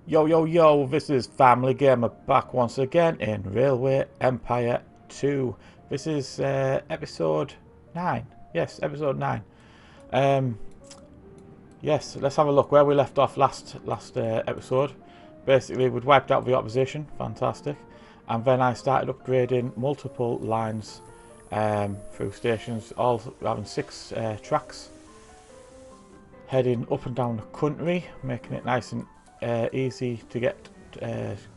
Yo, yo, yo, this is FamilyGamer back once again in Railway Empire 2. This is episode 9. Yes, episode 9. Um, yes, let's have a look where we left off last episode. Basically, we'd wiped out the opposition, fantastic. And then I started upgrading multiple lines through stations, all having 6 tracks. Heading up and down the country, making it nice and easy to get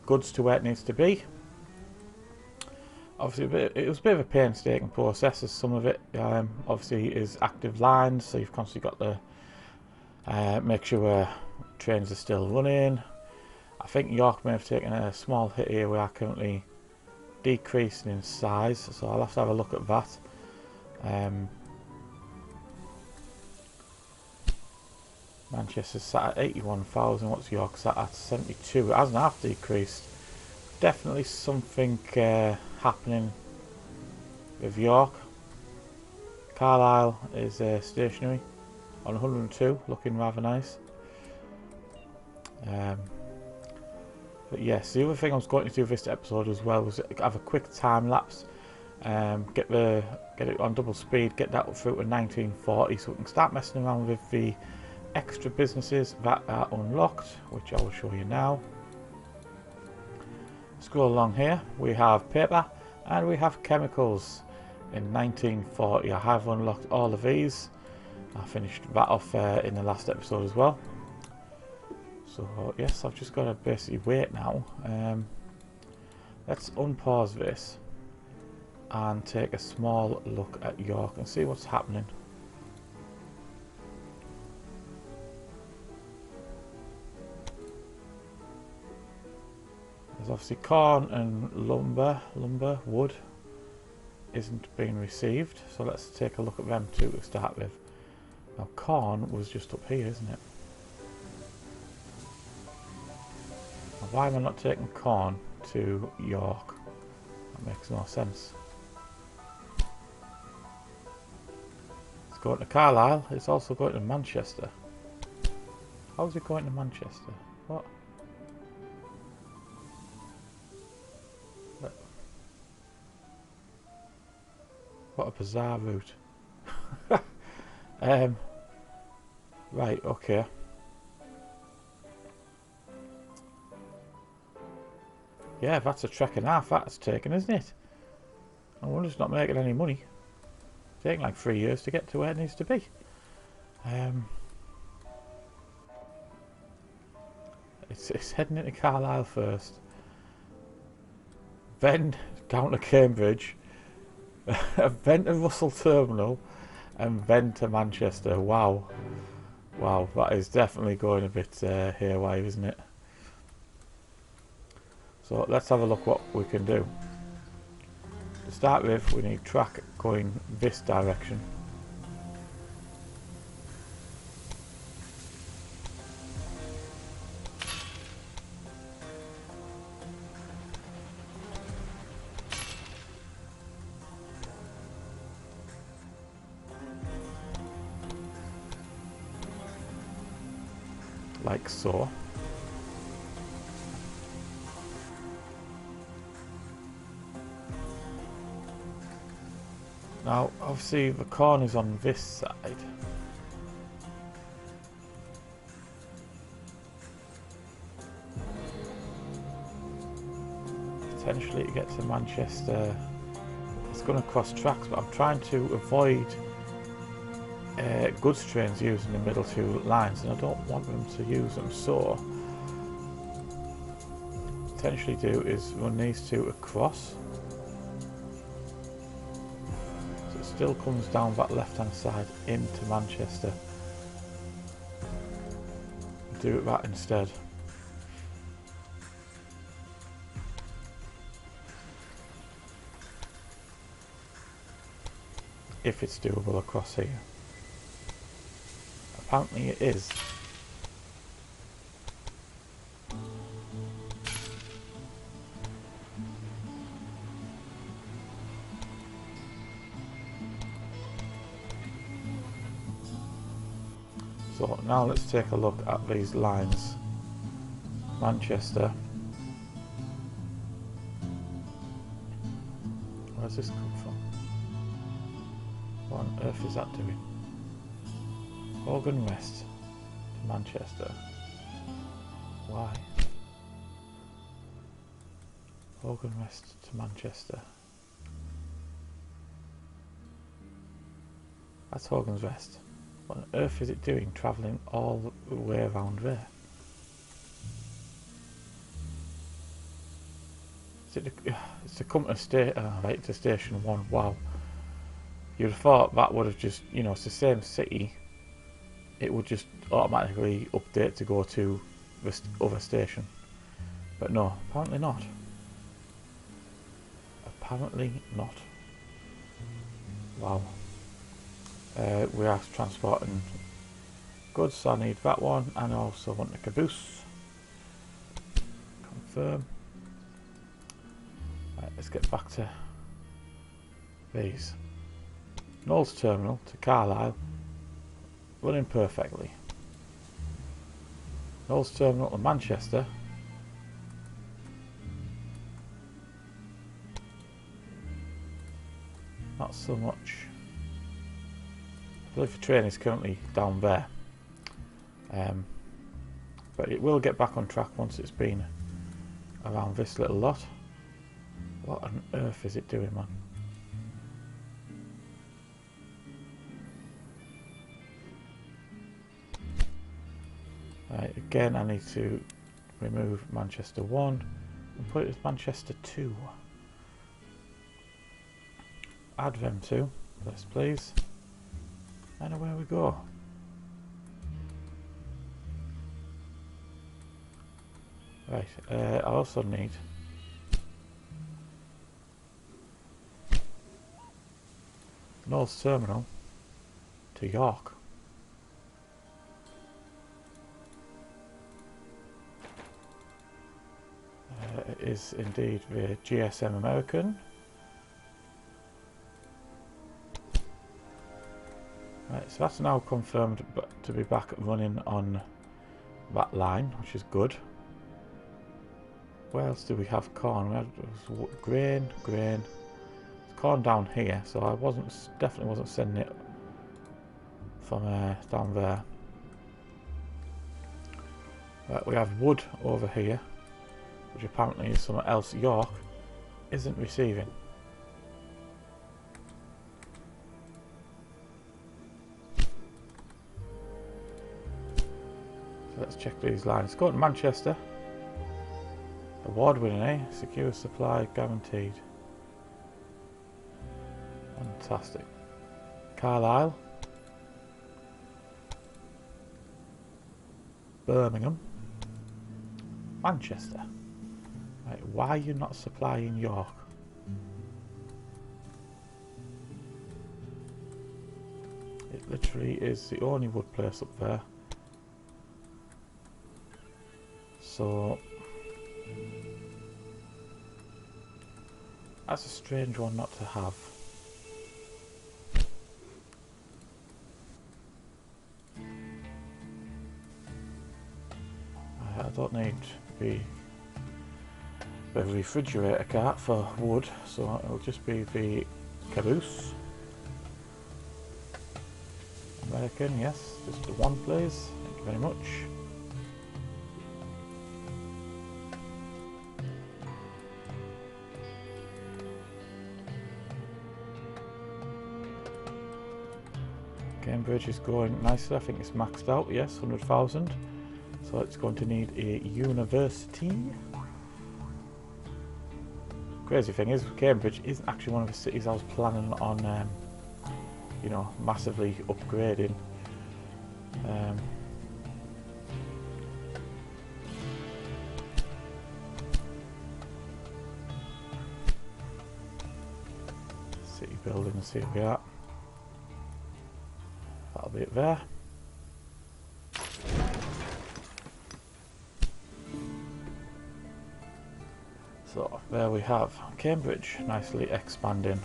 goods to where it needs to be. Obviously, it was a bit of a painstaking process, as some of it obviously is active lines, so you've constantly got to make sure trains are still running. I think York may have taken a small hit here. We are currently decreasing in size, so I'll have to have a look at that. Manchester's sat at 81,000. What's York sat at? 72. It hasn't half decreased. Definitely something happening with York. Carlisle is stationary on 102, looking rather nice. But yes, the other thing I was going to do this episode as well was have a quick time lapse. Get it on double speed. Get that up through to 1940, so we can start messing around with the extra businesses that are unlocked, which I will show you now. Scroll along here, we have paper and we have chemicals. In 1940 I have unlocked all of these. I finished that off in the last episode as well. So yes, I've just got to basically wait now. Let's unpause this and take a small look at York and see what's happening. There's obviously corn and wood isn't being received, so let's take a look at them too to start with. Now corn was just up here, isn't it? Now, why am I not taking corn to York? That makes no sense. It's going to Carlisle, it's also going to Manchester. How is it going to Manchester? What? What a bizarre route. Right, okay. Yeah, that's a trek and a half that's taken, isn't it? I wonder it's not making any money. It's taking like 3 years to get to where it needs to be. It's heading into Carlisle first. Then down to Cambridge. Then to Russell Terminal, and then to Manchester. Wow, wow, that is definitely going a bit haywire, isn't it? So let's have a look what we can do. To start with, we need track going this direction. Like so. Now, obviously, the corn is on this side. Potentially to get to Manchester, it's going to cross tracks, but I'm trying to avoid goods trains using the middle two lines, and I don't want them to use them, so potentially do is run these two across, so it still comes down that left hand side into Manchester. Do it that instead. If it's doable across here. Apparently it is. So now let's take a look at these lines. Manchester. Where's this come from? What on earth is that doing? Hogan West to Manchester. Why? Hogan West to Manchester. That's Hogan's Rest. What on earth is it doing travelling all the way around there? It's to come to right to station 1. Wow. You'd have thought that would have just, you know, it's the same city. It would just automatically update to go to the other station. But no, apparently not. Apparently not. Wow. We are transporting goods, so I need that one, and I also want the caboose. Confirm. Right, let's get back to these. Knowles Terminal to Carlisle, running perfectly. Knowles Terminal to Manchester. Not so much. I believe the train is currently down there. But it will get back on track once it's been around this little lot. What on earth is it doing, man? Right, again I need to remove Manchester 1 and put it as Manchester 2. Add them two, yes please. And away we go. Right, I also need Knowles Terminal to York. It is indeed the GSM American. Right, so that's now confirmed to be back running on that line, which is good. Where else do we have corn? We had grain. There's corn down here, so I definitely wasn't sending it from down there. Right, we have wood over here, which apparently is somewhere else York isn't receiving. So let's check these lines. Go to Manchester. Award winning, eh? Secure supply guaranteed. Fantastic. Carlisle. Birmingham. Manchester. Right, why are you not supplying York? It literally is the only wood place up there. So that's a strange one not to have. I don't need the refrigerator cart for wood, so it'll just be the caboose. American, yes, just the one please. Thank you very much. Cambridge is going nicely. I think it's maxed out, yes, 100,000. So it's going to need a university. Crazy thing is, Cambridge isn't actually one of the cities I was planning on, you know, massively upgrading. City building, let's see where we are. That'll be it there. So there we have Cambridge nicely expanding.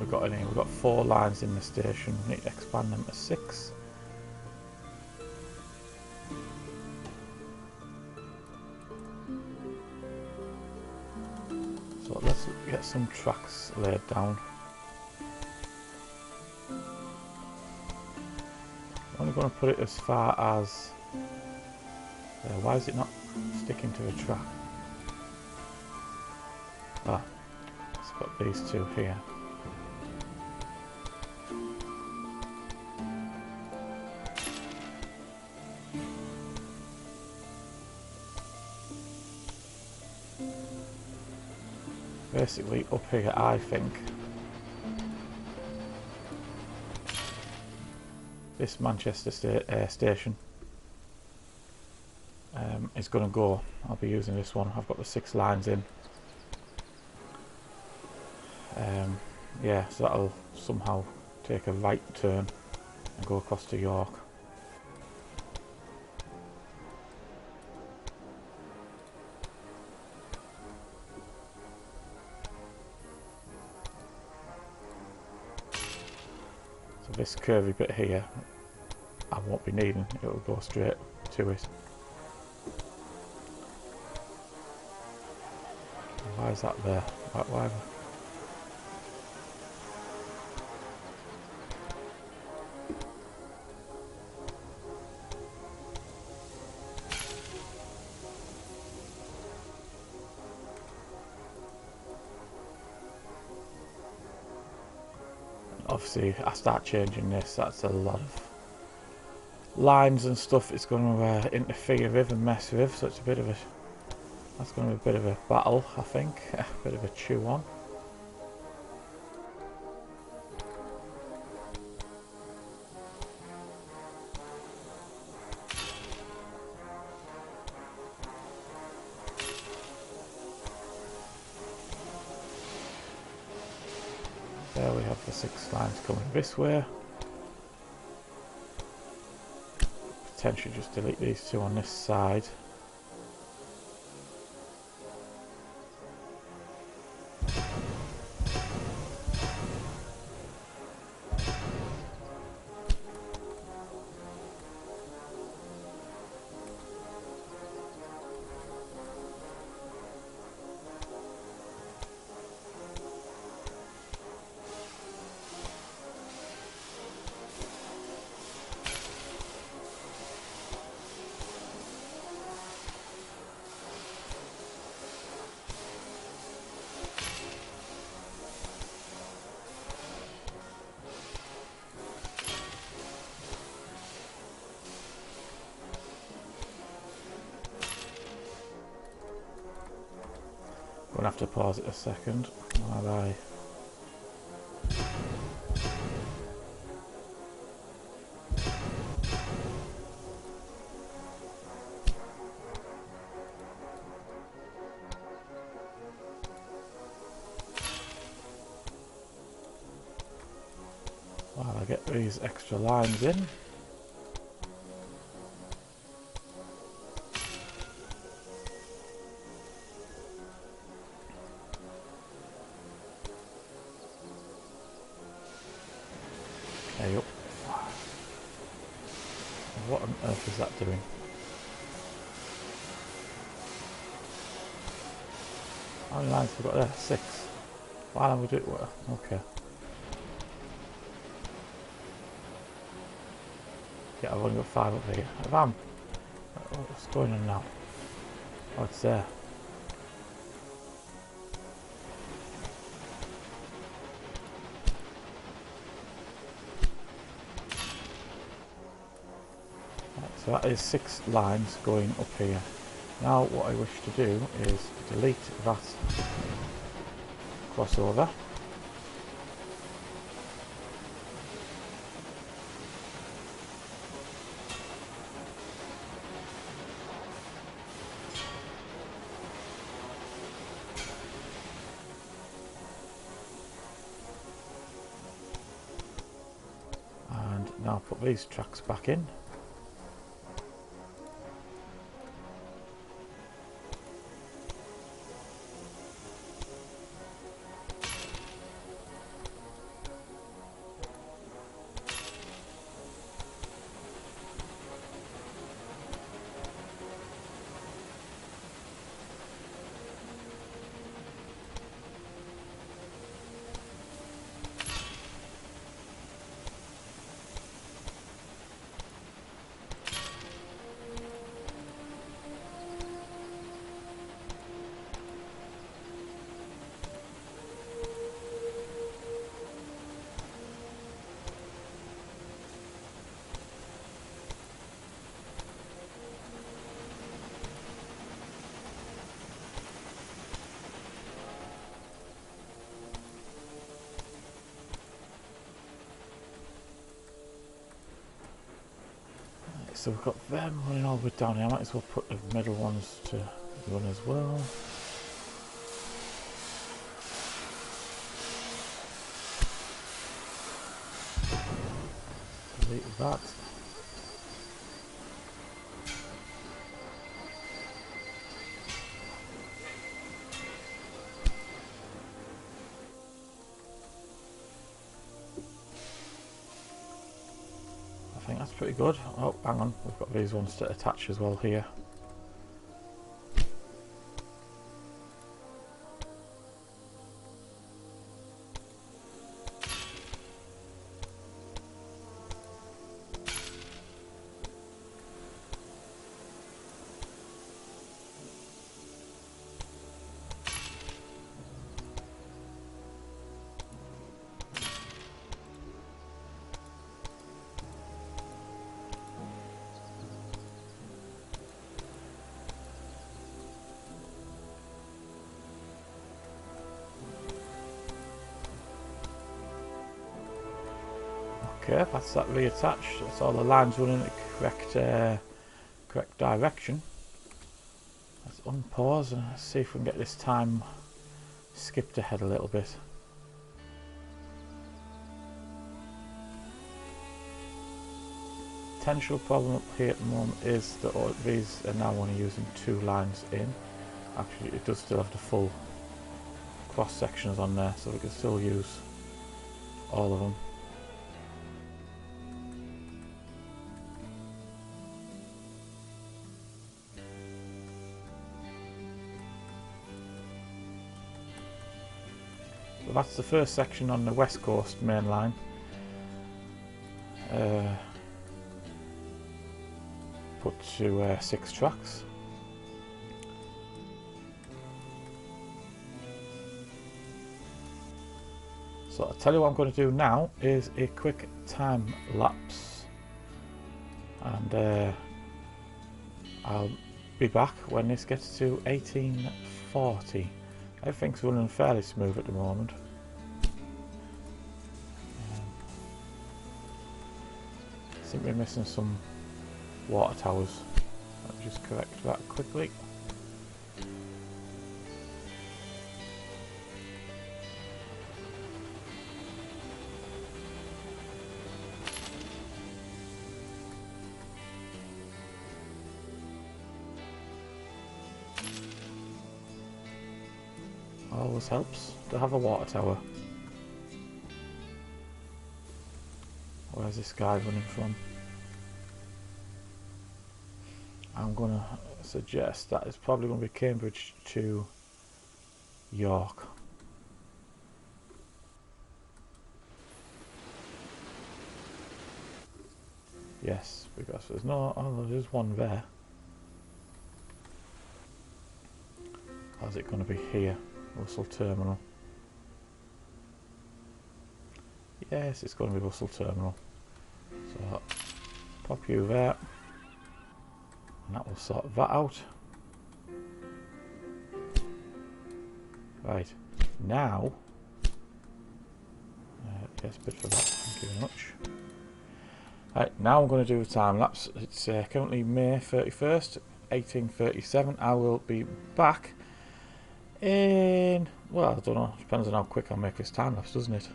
we got in here? We've got 4 lines in the station. We need to expand them to 6. So let's get some tracks laid down. I'm only going to put it as far as... why is it not sticking to a track? Ah, it's got these 2 here. Basically up here, I think this Manchester station is going to go. I'll be using this one. I've got the 6 lines in. Yeah, so that'll somehow take a right turn and go across to York. So this curvy bit here, I won't be needing, it'll go straight to it. Why is that there? Why? Obviously, I start changing this, that's a lot of lines and stuff it's going to interfere with and mess with, so it's a bit of a... That's going to be a bit of a battle, I think. A bit of a chew on. There we have the 6 lines coming this way. Potentially just delete these 2 on this side. Gonna have to pause it a second while I... while I get these extra lines in. Hey up. What on earth is that doing? How many lines have we got there? 6. Why don't we do it? Okay. Yeah, I've only got 5 up here. What's going on now? Oh, it's there. So that is 6 lines going up here. Now what I wish to do is delete that crossover. And now put these tracks back in. so we've got them running all the way down here. I might as well put the middle ones to run as well. Delete that. I think that's pretty good. Oh, hang on, we've got these ones to attach as well here. Okay, that's that reattached. That's all the lines running in the correct direction. Let's unpause and see if we can get this time skipped ahead a little bit. Potential problem up here at the moment is that these are now only using 2 lines in. Actually, it does still have the full cross sections on there, so we can still use all of them. So that's the first section on the West Coast main line. Put to 6 tracks. So I'll tell you what I'm going to do now is a quick time lapse, and I'll be back when this gets to 1840. Everything's running fairly smooth at the moment. I think we're missing some water towers. Let me just correct that quickly. Always helps to have a water tower. Where's this guy running from? I'm going to suggest that it's probably going to be Cambridge to York. Yes, because there's no... oh, there's one there. How's it going to be here? Russell Terminal. Yes, it's going to be Russell Terminal. So, pop you there. And that will sort that out. Right, now... yes, bid for that, thank you very much. Right, now I'm going to do a time lapse. It's currently May 31st, 1837. I will be back in, well, I don't know, depends on how quick I make this time lapse, doesn't it?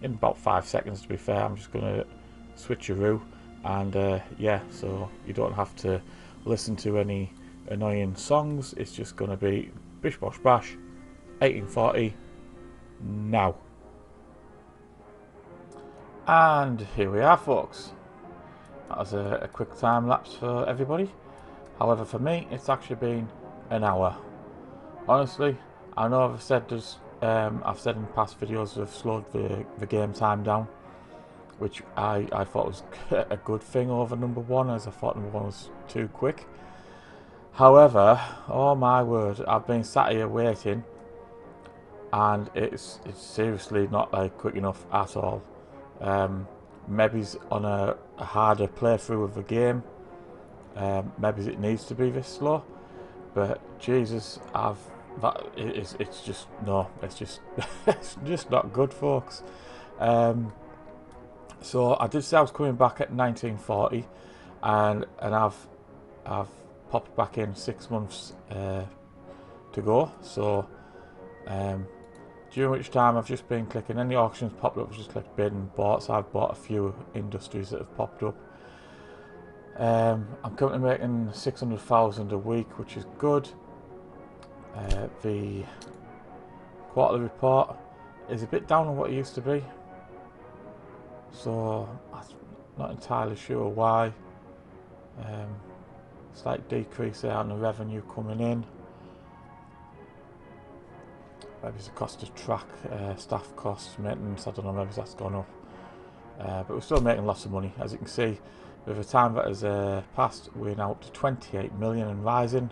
In about 5 seconds, to be fair. I'm just going to switcheroo, and yeah, so you don't have to listen to any annoying songs. It's just going to be bish bosh bash 1840 now. And here we are, folks. That was a quick time lapse for everybody. However, for me, it's actually been an hour. Honestly, I know I've said this, I've said in past videos I've slowed the game time down, which I thought was a good thing over number 1, as I thought number 1 was too quick. However, oh my word, I've been sat here waiting, and it's seriously not like quick enough at all. Maybe it's on a harder playthrough of the game. Maybe it needs to be this slow, but Jesus, it's just no, it's just it's just not good, folks. So I did say I was coming back at 1940, and I've popped back in 6 months to go. So during which time I've just been clicking any auctions popped up, I've just clicked bid and bought. So I've bought a few industries that have popped up. I'm currently making 600,000 a week, which is good. The quarterly report is a bit down on what it used to be, so I'm not entirely sure why. Slight decrease there on the revenue coming in. Maybe it's the cost of track, staff costs, maintenance, I don't know, maybe that's gone up. But we're still making lots of money. As you can see, with the time that has passed, we're now up to 28 million and rising.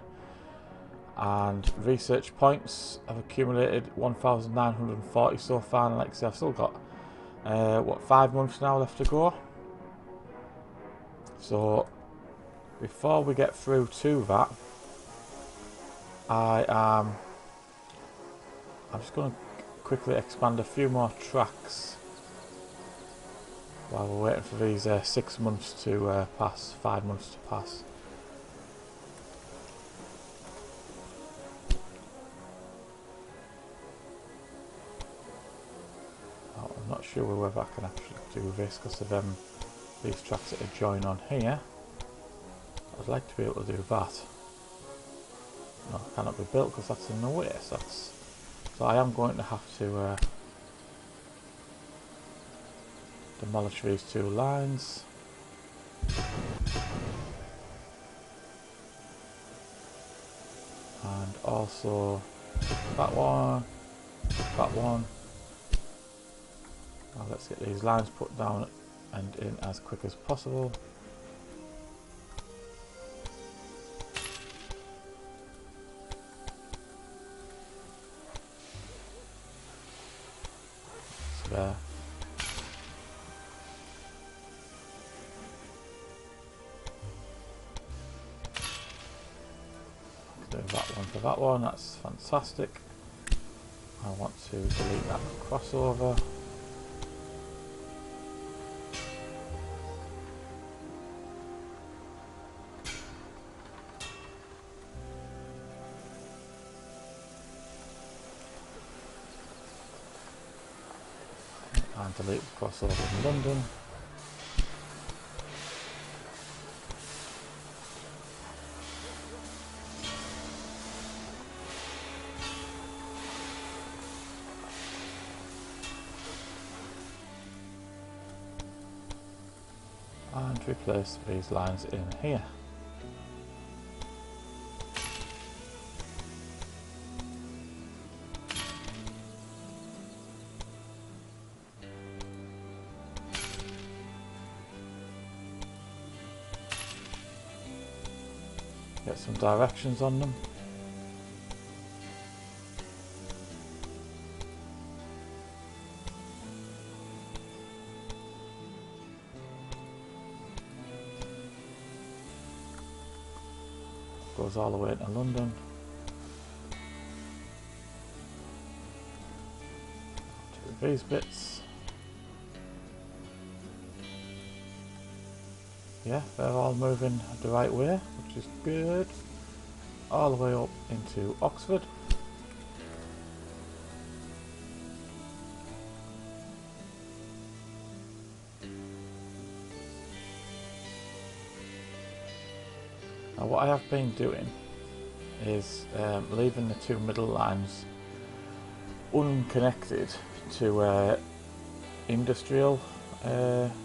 And research points, I've accumulated 1,940 so far, and like I say, I've still got 5 months now left to go. So before we get through to that, I'm just going to quickly expand a few more tracks while we're waiting for these 6 months to pass, 5 months to pass. I'm not sure whether I can actually do this because of these tracks that are joined on here. I'd like to be able to do that. No, it cannot be built because that's in the way. So I am going to have to demolish these 2 lines. And also that one. Now let's get these lines put down and in as quick as possible. So there. Do that one for that one, that's fantastic. I want to delete that crossover. And delete the crossover in London. And replace these lines in here. Get some directions on them. Goes all the way to London. To these bits. Yeah, they're all moving the right way, which is good. All the way up into Oxford. Now what I have been doing is leaving the 2 middle lines unconnected to industrial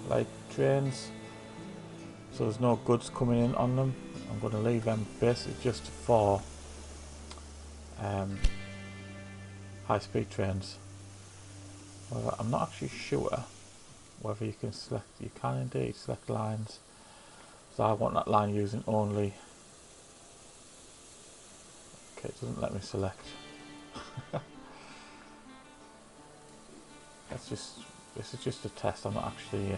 like trains, so there's no goods coming in on them. I'm going to leave them basically just for high-speed trains. However, I'm not actually sure whether you can select. You can indeed select lines. So I want that line using only. Okay, it doesn't let me select. This is just a test. I'm not actually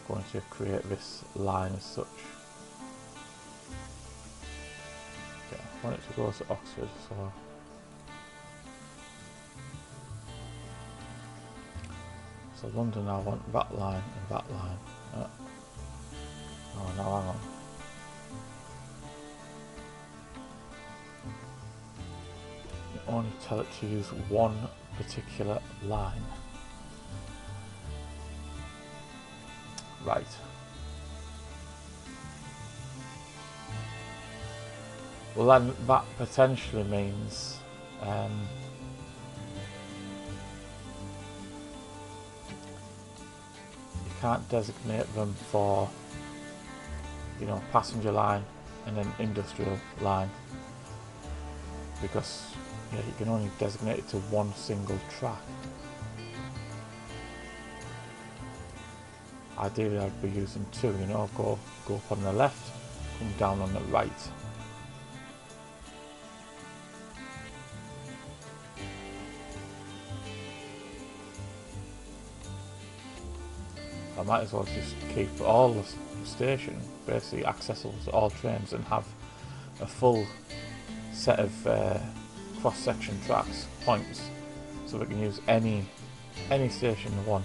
going to create this line as such. Okay, I want it to go to Oxford, So London, I want that line and that line. Oh no, hang on. You only tell it to use one particular line. Right. Well then that potentially means you can't designate them for, you know, passenger line and then industrial line, because yeah, you can only designate it to one single track. Ideally I'd be using two, you know, go up on the left, come down on the right. I might as well just keep all the station basically accessible to all trains and have a full set of cross-section tracks, points, so we can use any station we want.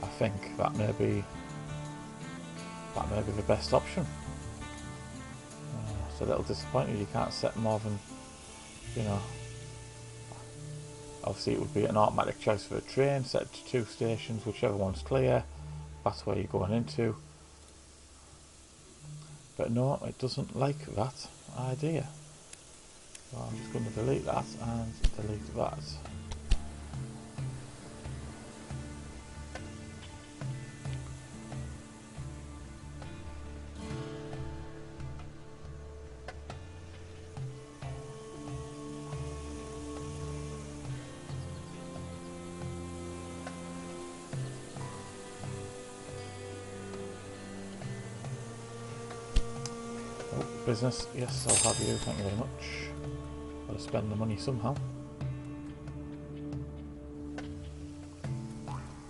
I think that may be the best option. It's a little disappointing you can't set more than, you know, obviously it would be an automatic choice for a train, set it to 2 stations, whichever one's clear, that's where you're going into. But no, it doesn't like that idea. So I'm just going to delete that and delete that. Business, yes, I'll have you, thank you very much. Gotta spend the money somehow.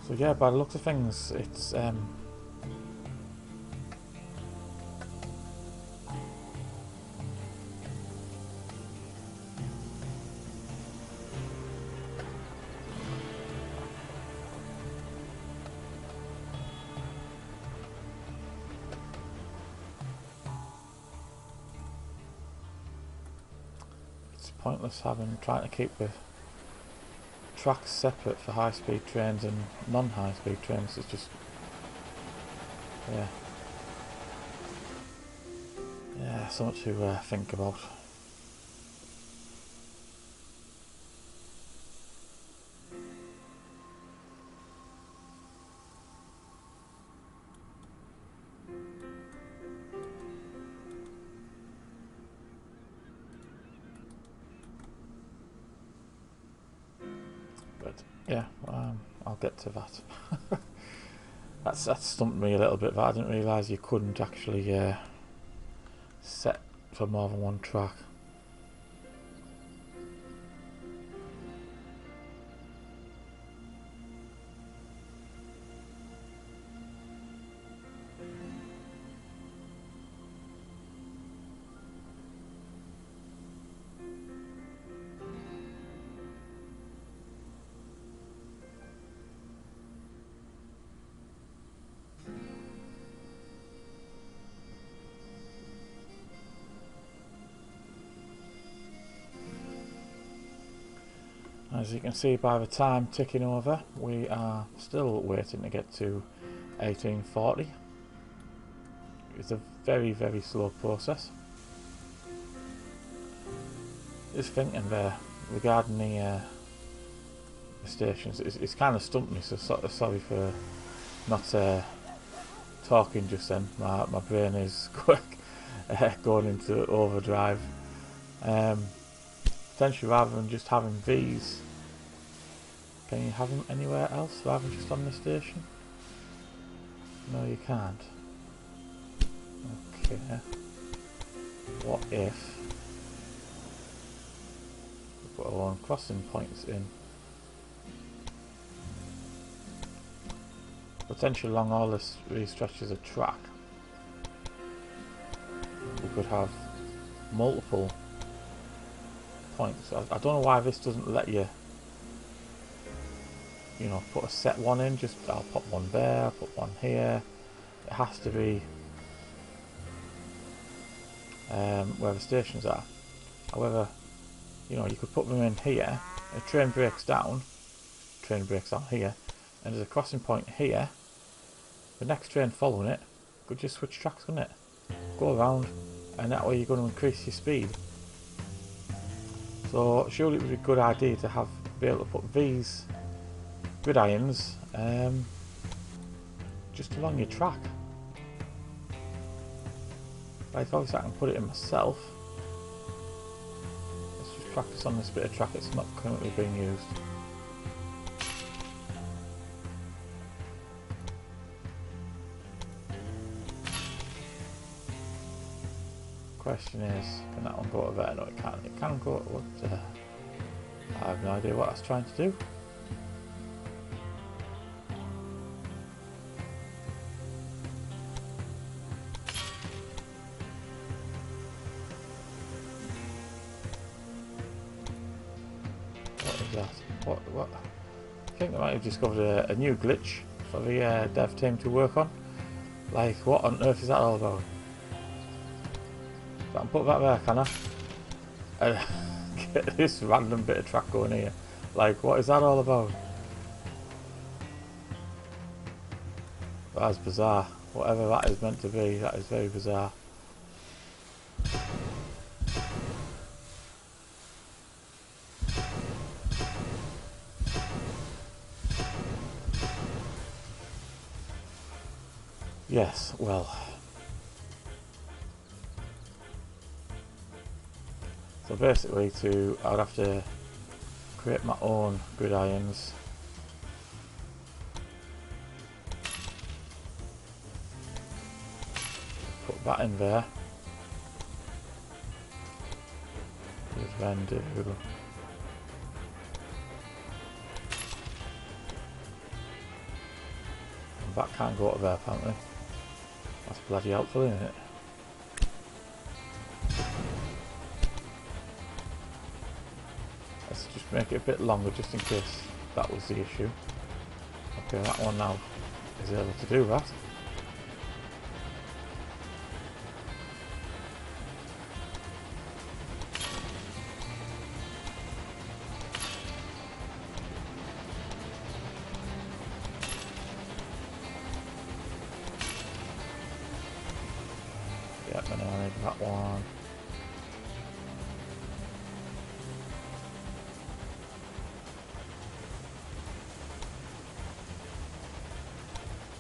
So yeah, by the looks of things, it's pointless trying to keep the tracks separate for high-speed trains and non-high-speed trains. It's just, yeah, something to think about. But yeah, I'll get to that. That stumped me a little bit, but I didn't realise you couldn't actually set for more than one track. As you can see by the time ticking over, we are still waiting to get to 1840. It's a very, very slow process. Just thinking there regarding the stations, it's kind of stumped me, so sorry for not talking just then. My brain is going into overdrive. Potentially, rather than just having these, can you have them anywhere else rather than just on the station? No, you can't. Okay. What if we put our own crossing points in? Potentially along all these stretches of track, we could have multiple points. I don't know why this doesn't let you, you know, put a set one in. Just I'll put one there, I'll put one here. It has to be where the stations are. However, you know, you could put them in here. A train breaks down here, and there's a crossing point here. The next train following it could just switch tracks, couldn't it? Go around, and that way you're going to increase your speed. So surely it would be a good idea to be able to put these gridirons just along your track. Like obviously I can put it in myself. Let's just practice on this bit of track that's not currently being used. Question is, can that one go to there? No, it can't. It can go. What? I have no idea what I was trying to do. What is that? What? I think I might have discovered a new glitch for the dev team to work on. Like, what on earth is that all about? I can put that there, can I? And get this random bit of track going here. Like, what is that all about? That's bizarre. Whatever that is meant to be, that is very bizarre. Yes, well. So basically, I'd have to create my own gridirons. Put that in there. Would then do. And that can't go up there apparently. That's bloody helpful, isn't it? Let's just make it a bit longer just in case that was the issue. Okay, that one now is able to do that. Yep, and I need that one.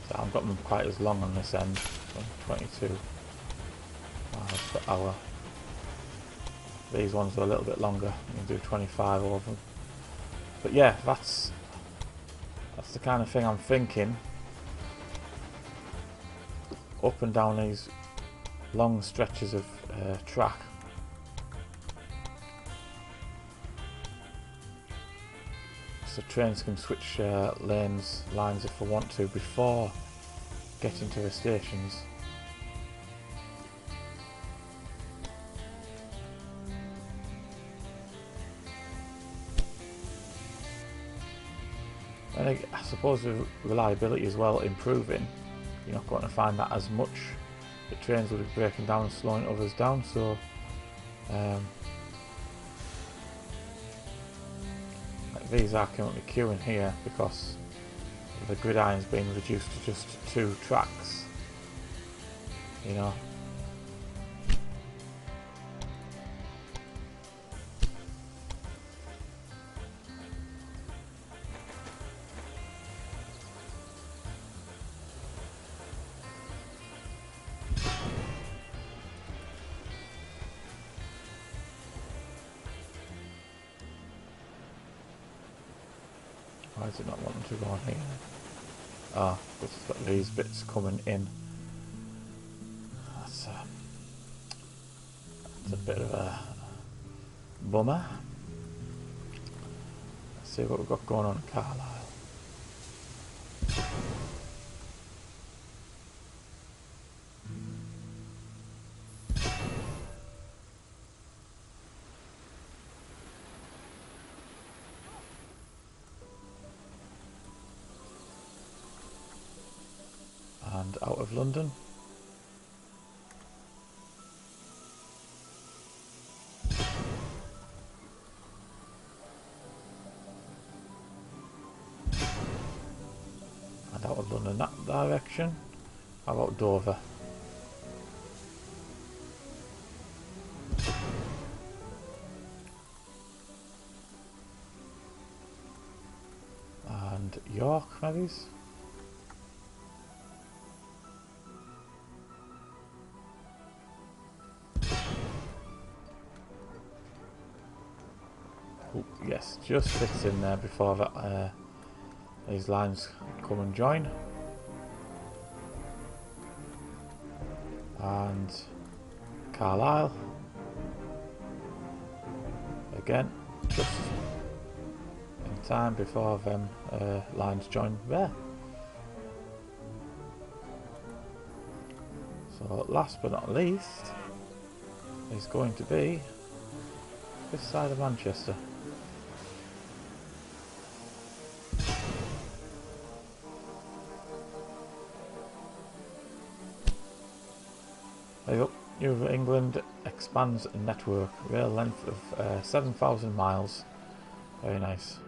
So I've got them quite as long on this end, so 22 miles per hour. These ones are a little bit longer, you can do 25 of them. But yeah, that's the kind of thing I'm thinking. Up and down these long stretches of track. So trains can switch lines if they want to before getting to the stations. And I suppose with reliability as well improving, you're not going to find that as much. The trains will be breaking down and slowing others down, so like these are currently queuing here because the gridiron's been reduced to just 2 tracks, you know. Why is it not wanting to go on here? Ah, because it's got these bits coming in. That's a bit of a bummer. Let's see what we've got going on in Carlisle. and out of London. And out of London that direction. How about Dover? And York, maybe? Ooh, yes, just fits in there before that, these lines come and join. And Carlisle. Again, just in time before them lines join there. So last but not least is going to be this side of Manchester. There you go. New England expands network. Rail length of 7,000 miles. Very nice.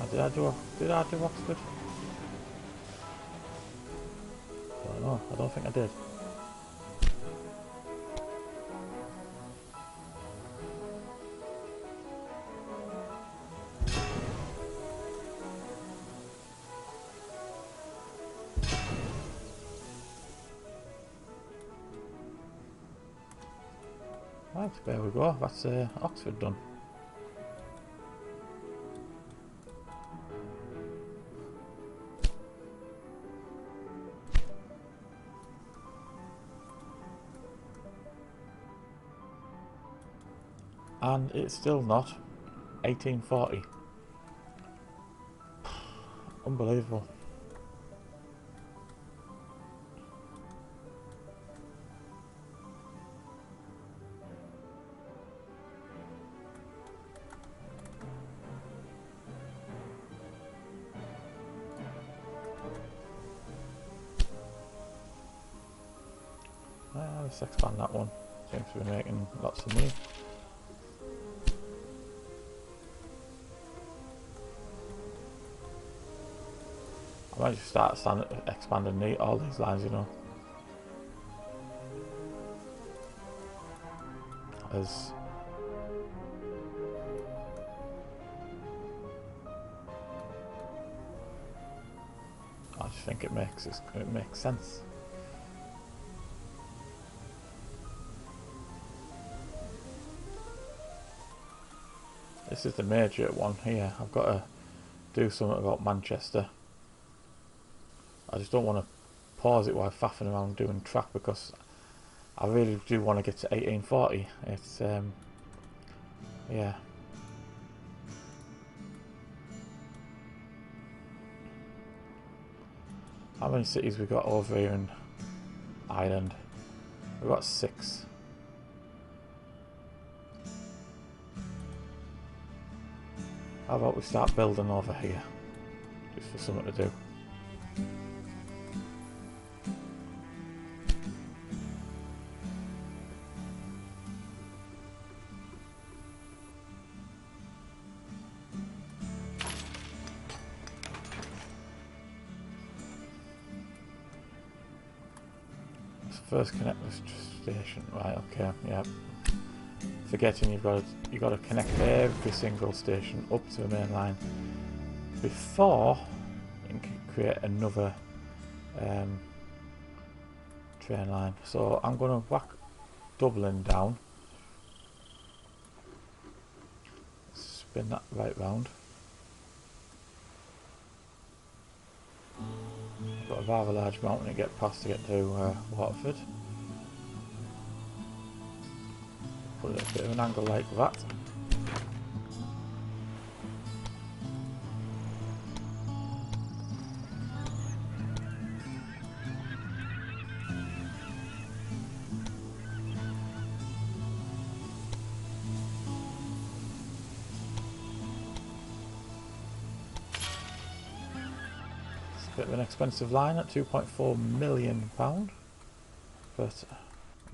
Did I do Oxford? I don't know. I don't think I did. Right, there we go. That's Oxford done. And it's still not 1840. Unbelievable. Let's expand that one. Seems to be making lots of money. I might just start expanding all these lines, you know. As I just think it makes sense. This is the major one here. I've got to do something about Manchester. I just don't want to pause it while faffing around doing track because I really do want to get to 1840. It's yeah. How many cities we got over here in Ireland? We've got 6. How about we start building over here? Just for something to do. First connect this station, right? Okay, yeah. Forgetting you've got to connect every single station up to the main line before you can create another train line. So I'm going to whack Dublin down, spin that right round. Got a rather large mountain to get past to get to Waterford. Put it at a bit of an angle like that. Bit of an expensive line at £2.4 million, but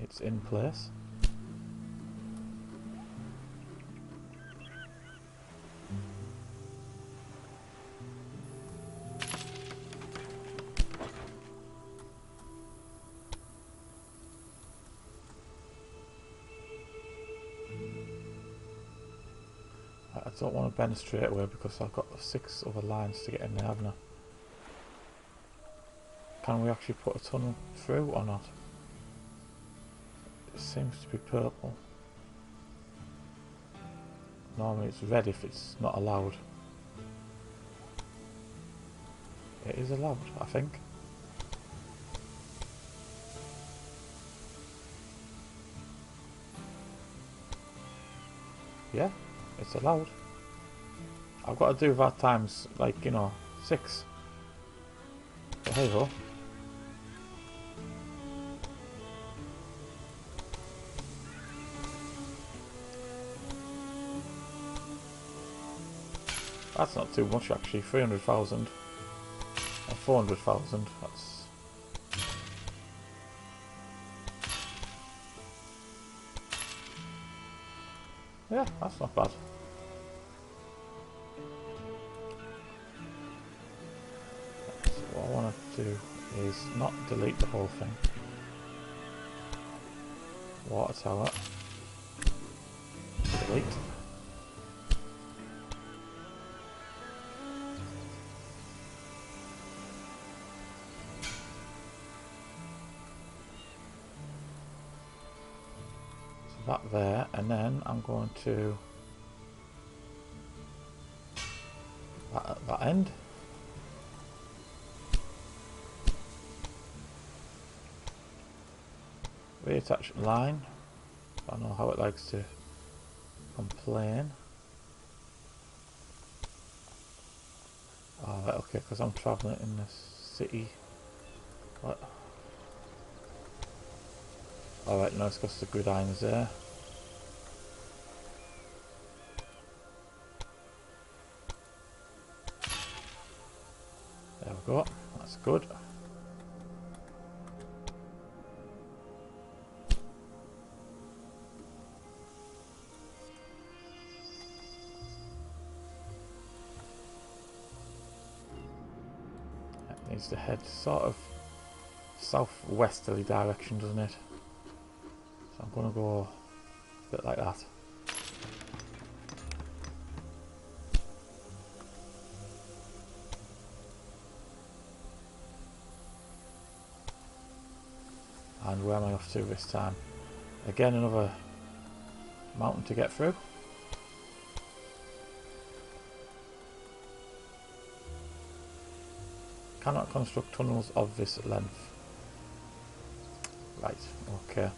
it's in place. I don't want to bend straight away because I've got 6 other lines to get in there, haven't I? Can we actually put a tunnel through or not? It seems to be purple. Normally it's red if it's not allowed. It is allowed, I think. Yeah, it's allowed. I've got to do that times, like, you know, 6. But hey ho. That's not too much actually, 300,000 and 400,000, that's... Yeah, that's not bad. So what I want to do is not delete the whole thing. Water tower. Delete. That there, and then I'm going to that end. Reattach line. I don't know how it likes to complain. Oh, right, okay, because I'm travelling in the city. What? Alright, no, it's because the gridiron's there. There we go, that's good. It needs to head sort of southwesterly direction, doesn't it? So I'm going to go a bit like that. And where am I off to this time? Again, another mountain to get through. Cannot construct tunnels of this length. Right, okay.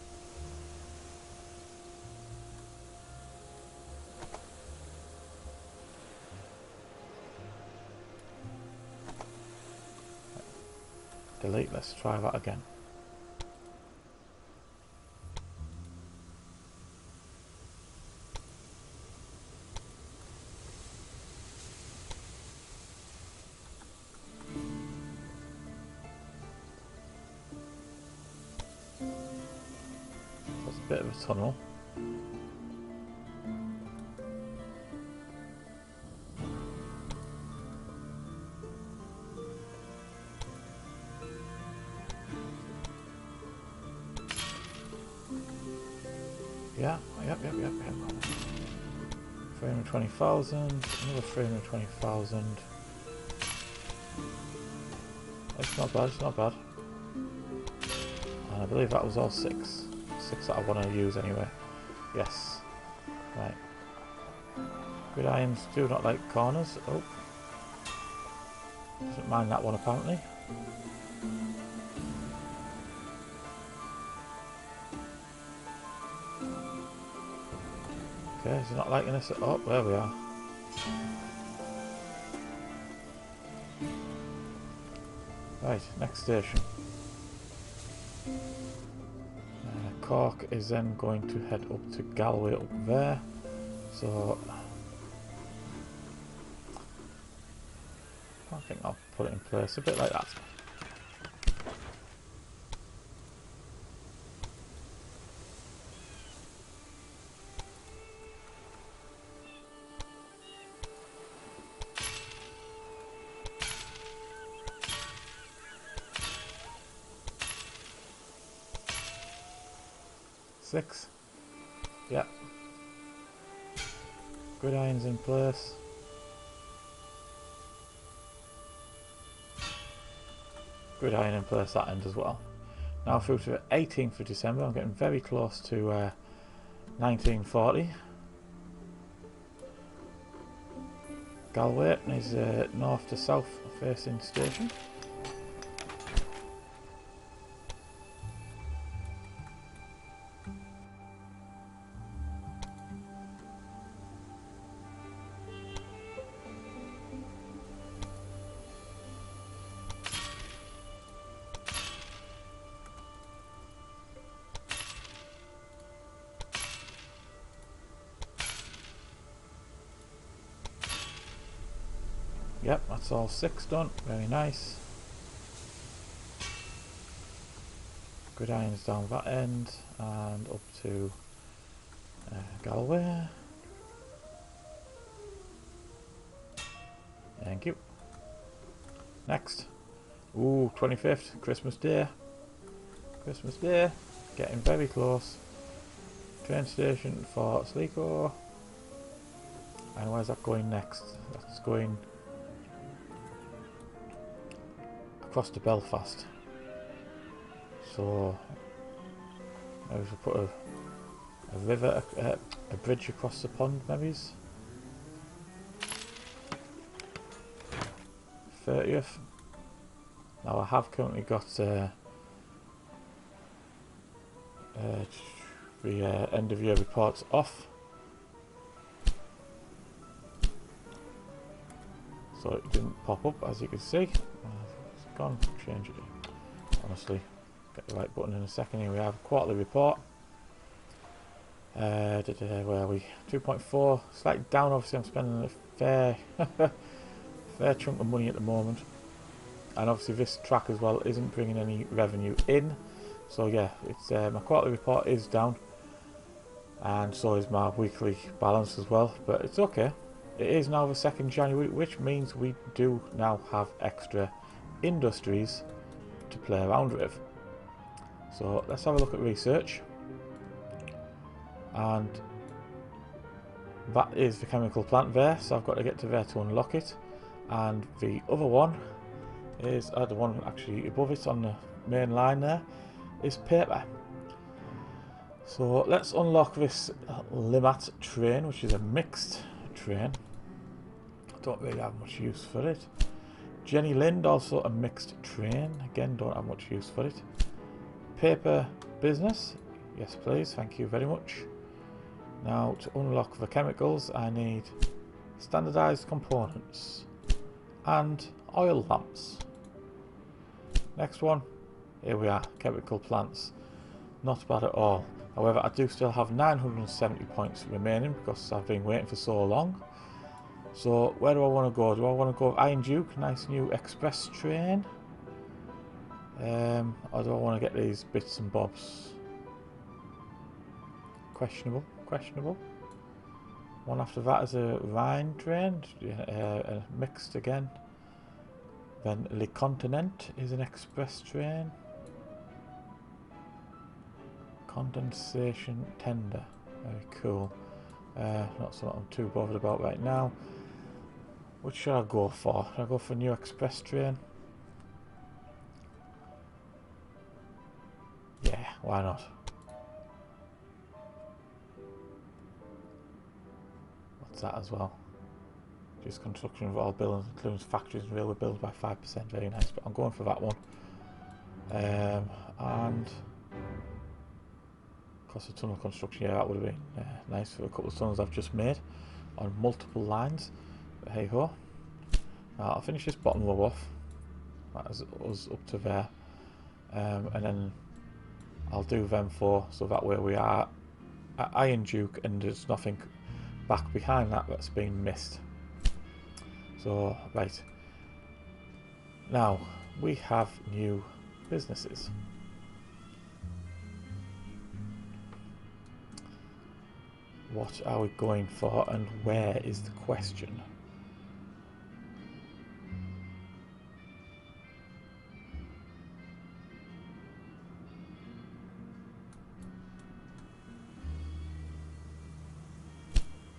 Delete, let's try that again. That's a bit of a tunnel. Yeah, yep. 320,000, another 320,000. It's not bad, it's not bad. And I believe that was all 6. 6 that I want to use anyway. Yes. Right. Gridirons do not like corners. Oh. Doesn't mind that one apparently. Okay, he's not liking this at all. There we are. Right, next station. Cork is then going to head up to Galway up there. So, think I'll put it in place a bit like that. Six. Yep. Good iron's in place. Good iron in place that end as well. Now through to the 18th of December, I'm getting very close to 1940. Galway is a north to south facing station. Yep, that's all 6 done. Very nice. Good irons down that end and up to Galway. Thank you. Next. Ooh, 25th, Christmas Day. Christmas Day. Getting very close. Train station for Sligo. And where's that going next? That's going across to Belfast. So maybe we put a river, a bridge across the pond, maybe. 30th. Now I have currently got the end of year reports off, so it didn't pop up as you can see. It's gone. Change it. Honestly, get the right button in a second. Here we have quarterly report. Where are we? 2.4, slightly down. Obviously, I'm spending a fair chunk of money at the moment, and obviously this track as well isn't bringing any revenue in. So yeah, it's my quarterly report is down, and so is my weekly balance as well. But it's okay. It is now the 2nd January, which means we do now have extra industries to play around with. So let's have a look at research, and that is the chemical plant there, so I've got to get to there to unlock it. And the other one is the one actually above it on the main line there is paper. So let's unlock this Limat train, which is a mixed train. I don't really have much use for it. Jenny Lind, also a mixed train. Again, don't have much use for it. Paper business. Yes, please. Thank you very much. Now, to unlock the chemicals, I need standardized components and oil lamps. Next one. Here we are. Chemical plants. Not bad at all. However, I do still have 970 points remaining because I've been waiting for so long. So where do I want to go? Do I want to go with Iron Duke, nice new express train? Or do I want to get these bits and bobs? Questionable, questionable. One after that is a Rhine train, mixed again. Then Le Continent is an express train. Condensation tender, very cool. Not something I'm too bothered about right now. What should I go for? Should I go for a new express train? Yeah, why not? What's that as well? Just construction of all buildings, including factories and railway built by 5%. Very nice, but I'm going for that one. And cost of tunnel construction, yeah, that would have been nice for a couple of tunnels I've just made on multiple lines. But hey ho. Now I'll finish this bottom row off. That is us up to there. And then I'll do them 4, so that way we are at Iron Duke and there's nothing back behind that that's been missed. So, right. Now, we have new businesses. What are we going for, and where is the question?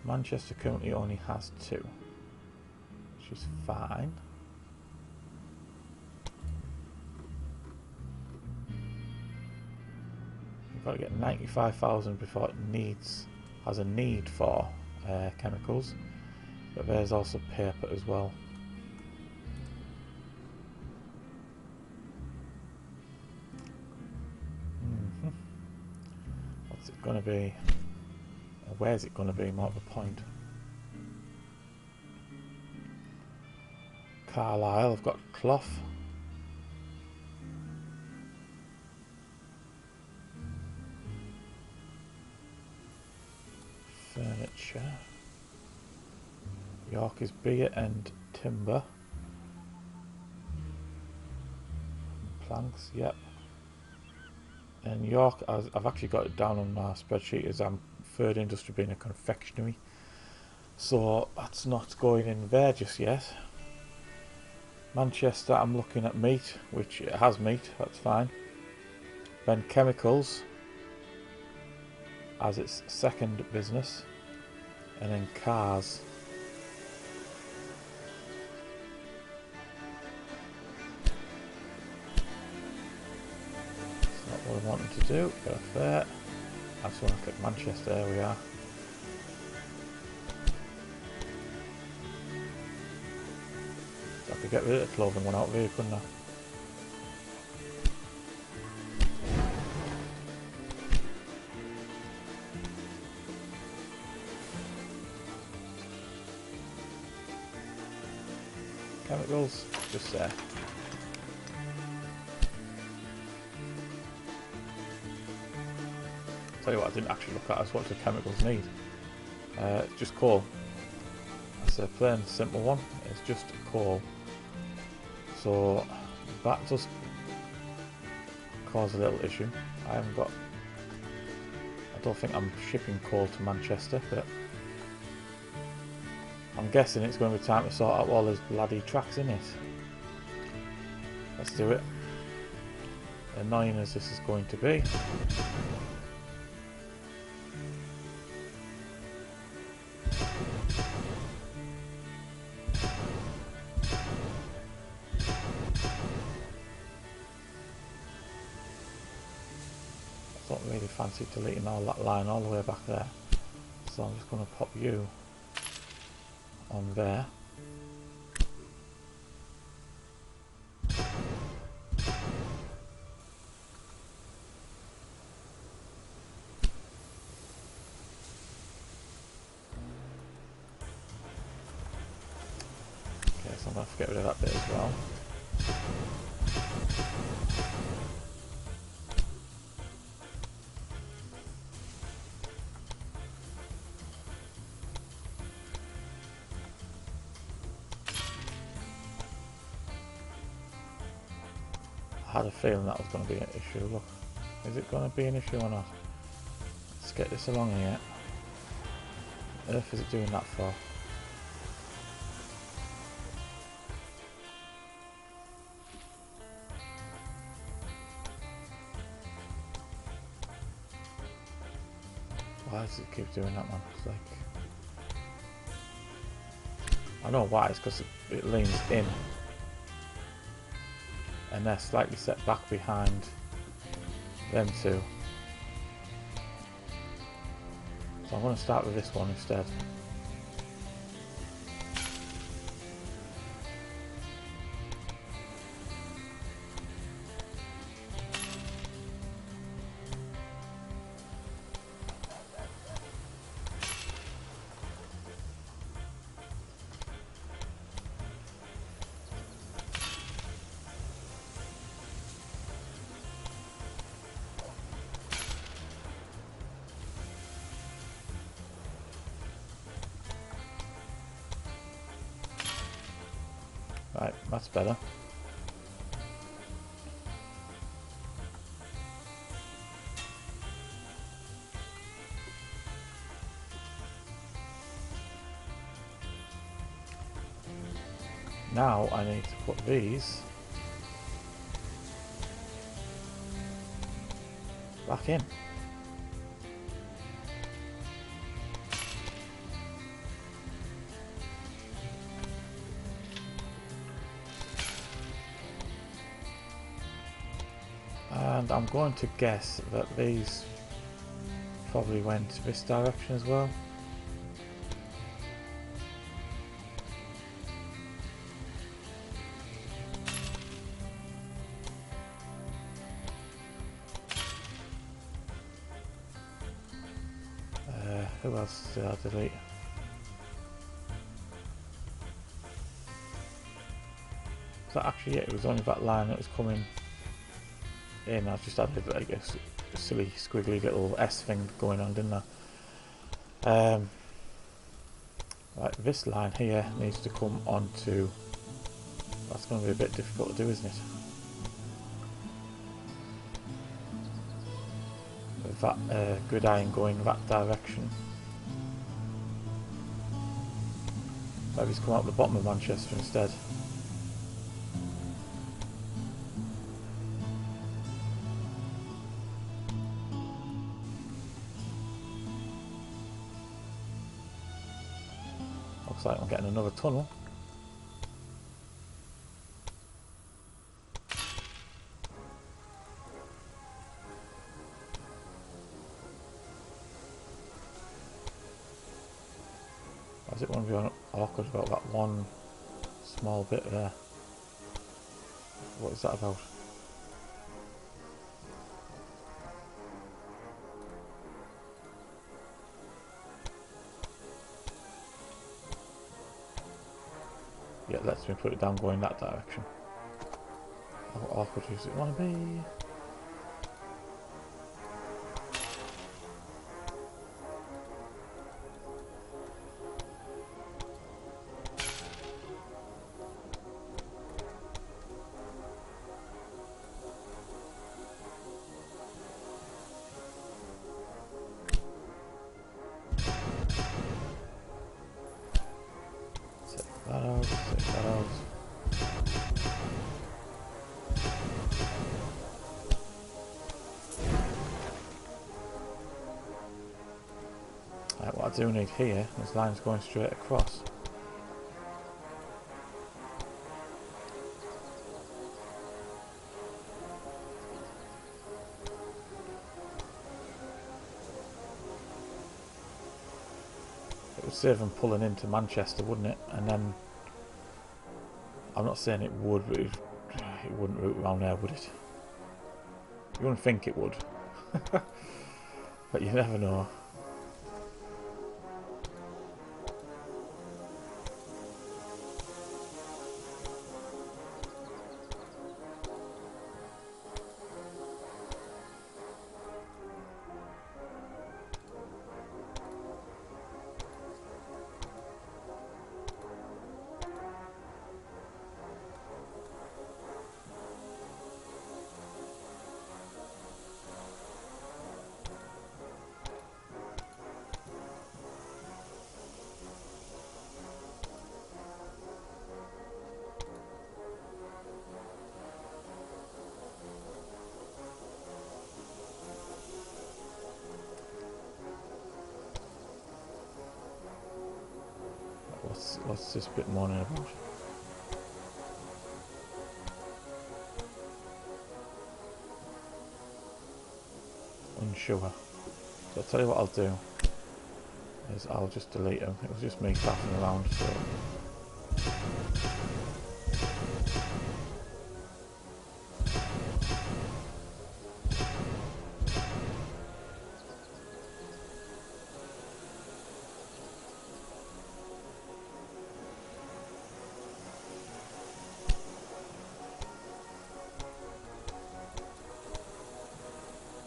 Manchester currently only has 2, which is fine. We've got to get 95,000 before it has a need for chemicals, but there's also paper as well. What's it going to be? Or where's it going to be? More of a point. Carlisle, I've got cloth. Furniture. York is beer and timber. Planks, yep. And York, I've actually got it down on my spreadsheet as third industry being a confectionery. So that's not going in there just yet. Manchester, I'm looking at meat, which it has meat, that's fine. Then chemicals as its second business. And then cars. That's not what I wanted to do. Go there. I just want to click Manchester, there we are. So I could get rid of the clothing one out of here, couldn't I? Chemicals, just there. Tell you what, I didn't actually look at. What do chemicals need? It's just coal. That's a plain simple one. It's just coal. So that does cause a little issue. I don't think I'm shipping coal to Manchester, but I'm guessing it's going to be time to sort out all those bloody tracks in it. Let's do it. Annoying as this is going to be. I don't really fancy deleting all that line all the way back there. So I'm just going to pop you on there. Okay, so I'm going to get rid of that bit as well. I had a feeling that was going to be an issue. Look, is it going to be an issue or not? Let's get this along here. What on earth is it doing that for? Why does it keep doing that, man? It's like, I know why. It's because it leans in. And they're slightly set back behind them two. So I'm going to start with this one instead. Right, that's better. now I need to put these back in. And I'm going to guess that these probably went this direction as well. Who else did I delete? So actually, yeah, it was only that line that was coming in. I just added like a silly squiggly little S thing going on, didn't I? Right, this line here needs to come onto. That's going to be a bit difficult to do, isn't it? With that gridiron going that direction. Maybe it's come out the bottom of Manchester instead. Looks like I'm getting another tunnel. Why does it want to be awkward about that one small bit there? What is that about? Yeah, it lets me put it down going that direction. How awkward does it want to be? Take that out, take that out. Right, what I do need here is lines going straight across. It would save them pulling into Manchester, wouldn't it? And then, I'm not saying it would, but it wouldn't route around there, would it? You wouldn't think it would. But you never know. What's this bit moaning about? Unsure. So I'll tell you what I'll do is I'll just delete them. It was just me faffing around, so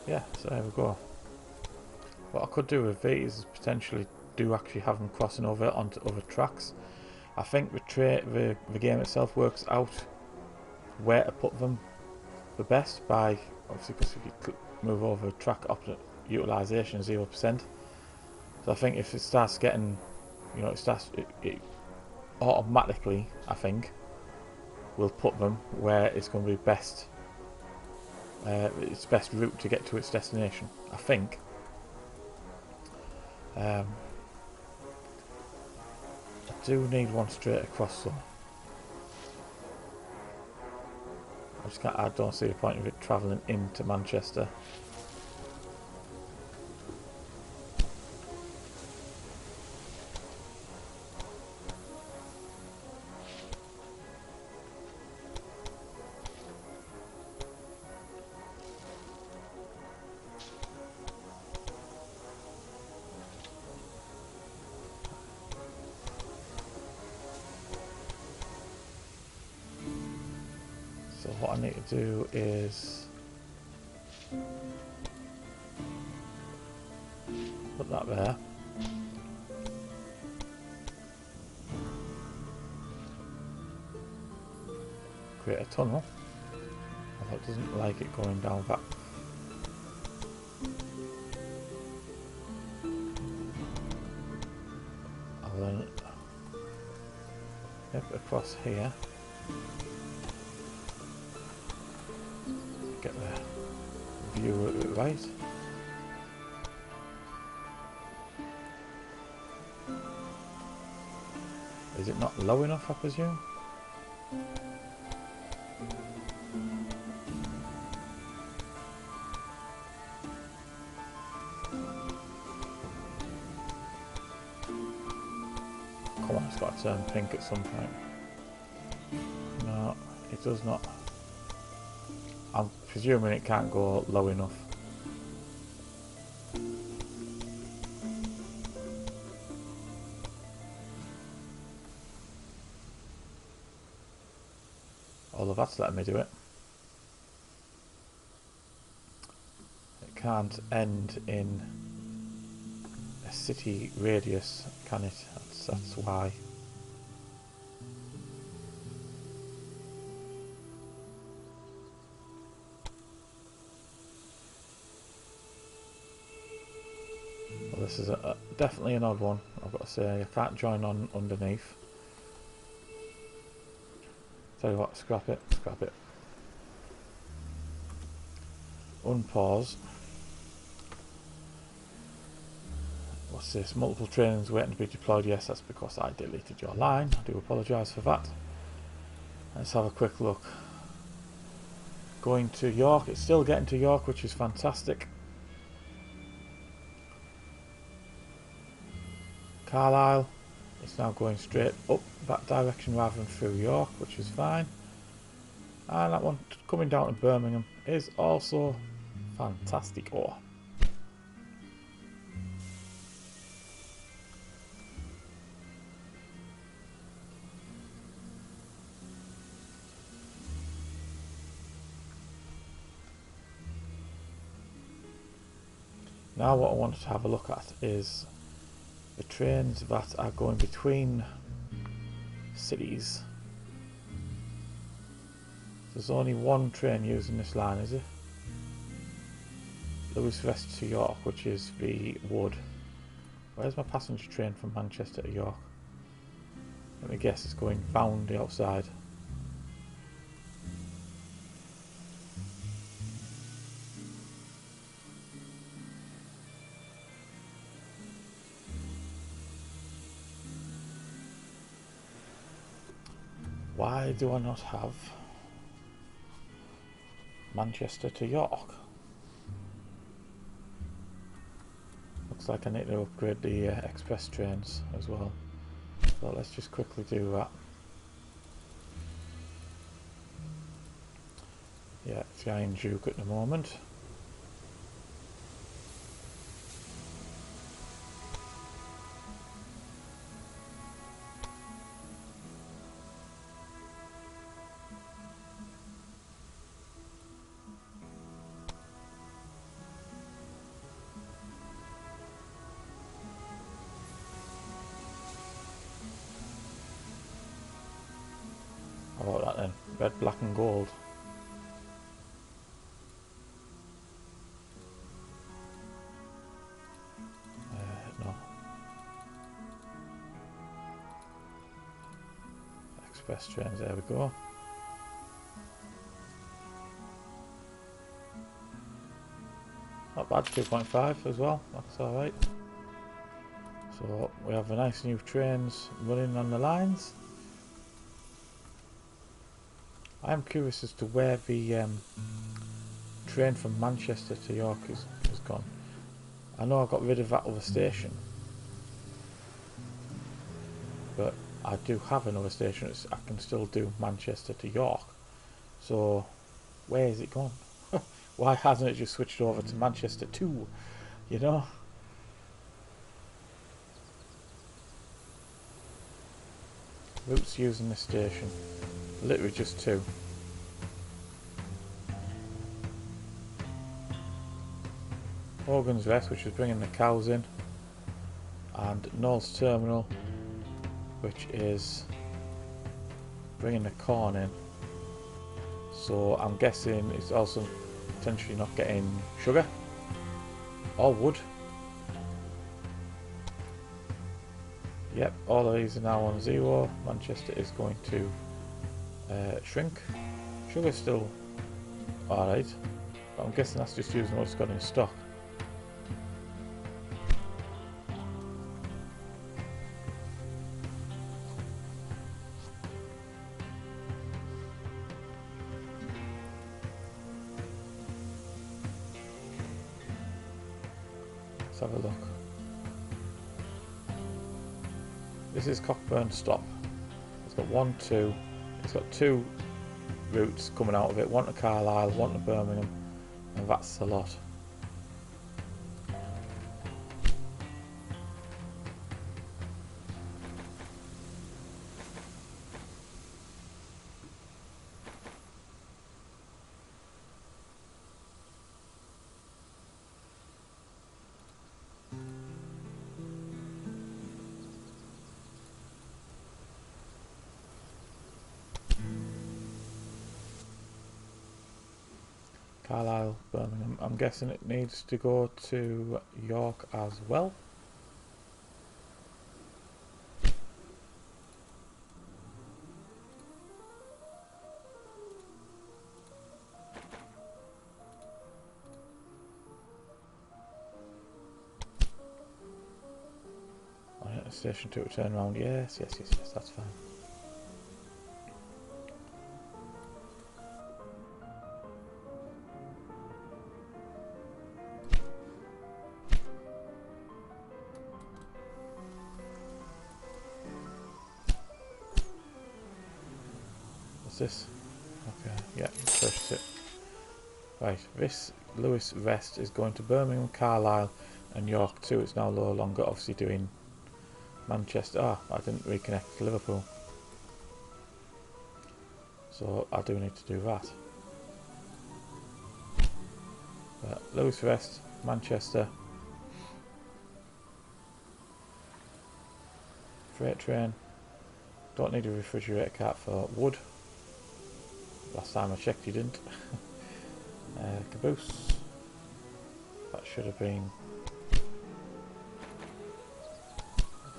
yeah, so there we go. What I could do with these is potentially actually have them crossing over onto other tracks. I think the game itself works out where to put them the best by, obviously, because if you move over track opposite utilisation 0%. So I think if it starts getting, you know, it automatically, I think, will put them where it's going to be best. Its best route to get to its destination, I think. I do need one straight across though. I don't see the point of it travelling into Manchester. So what I need to do is put that there. Create a tunnel. Although it doesn't like it going down that. I'll then across here. Get the view of it right. Is it not low enough, I presume? Come on, it's got to turn pink at some point. No, it does not. I'm presuming it can't go low enough. Although that's letting me do it. It can't end in a city radius, can it? That's why. Well, this is definitely an odd one, I've got to say. I can't join on underneath. Tell you what, scrap it, scrap it. Unpause. What's this? Multiple trains waiting to be deployed. Yes, that's because I deleted your line. I do apologise for that. Let's have a quick look. Going to York. It's still getting to York, which is fantastic. Carlisle. It's now going straight up that direction rather than through York, which is fine. And that one coming down to Birmingham is also fantastic. Oh. Now what I want to have a look at is the trains that are going between cities. There's only one train using this line, is it? Lewis West to York, which is the Wood. Where's my passenger train from Manchester to York? Let me guess, it's going bound the outside. Why do I not have Manchester to York? Looks like I need to upgrade the express trains as well. So let's just quickly do that. Yeah, it's the Iron Duke at the moment. How about that then? Red, black and gold. No. Express trains, there we go. 2.5 as well, that's alright. So we have a nice new trains running on the lines. I am curious as to where the train from Manchester to York has gone. I know I got rid of that other station, but I do have another station. I can still do Manchester to York. So where is it gone? Why hasn't it just switched over to Manchester 2? You know? Routes using this station. Literally just 2. Hogan's Rest, which is bringing the cows in. And Knowles Terminal, which is bringing the corn in. So I'm guessing it's also potentially not getting sugar or wood. Yep, all of these are now on 0. Manchester is going to shrink. Sugar's still alright, but I'm guessing that's just using what it's got in stock. Let's have a look. This is Cockburn Stop. It's got 1, 2. It's got 2 routes coming out of it. 1 to Carlisle, 1 to Birmingham, and that's the lot. Carlisle, Birmingham. I'm guessing it needs to go to York as well. I hit the station to turn around. Yes, yes, yes, yes, that's fine. This? Okay, yeah, pushed it. Right, this Lewis Rest is going to Birmingham, Carlisle and York too. It's now no longer obviously doing Manchester. Ah, I didn't reconnect to Liverpool. So I do need to do that. Lewis Rest, Manchester. Freight train. Don't need a refrigerator cart for wood. Last time I checked you didn't. Caboose. That should have been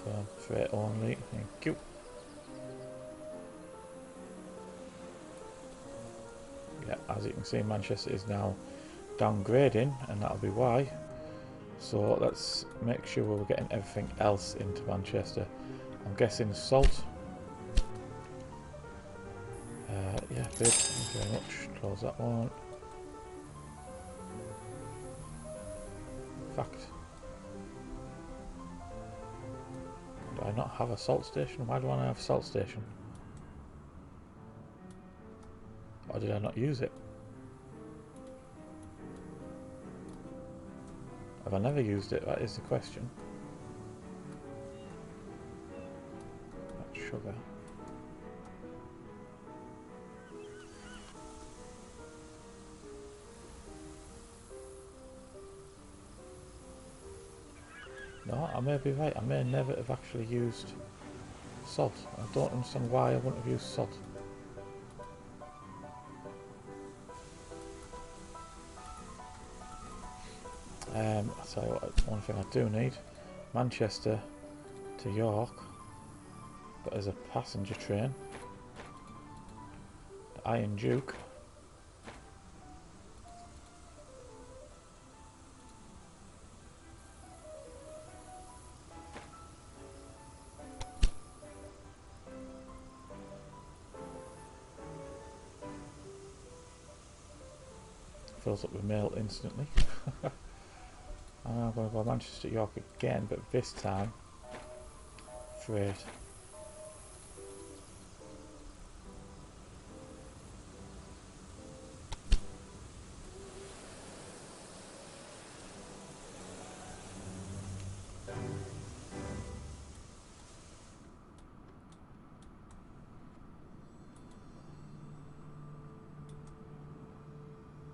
for freight only. Thank you. Yeah, as you can see, Manchester is now downgrading, and that'll be why. So let's make sure we're getting everything else into Manchester. I'm guessing salt. Yeah, bid. Thank you very much. Close that one. In fact, do I not have a salt station? Why do I not have a salt station? Or did I not use it? Have I never used it? That is the question. That's sugar. No, I may be right. I may never have actually used salt. I don't understand why I wouldn't have used salt. I'll tell you what, one thing I do need. Manchester to York, but as a passenger train. The Iron Duke. fills up with mail instantly. And I'm going to go Manchester, York again, but this time freight.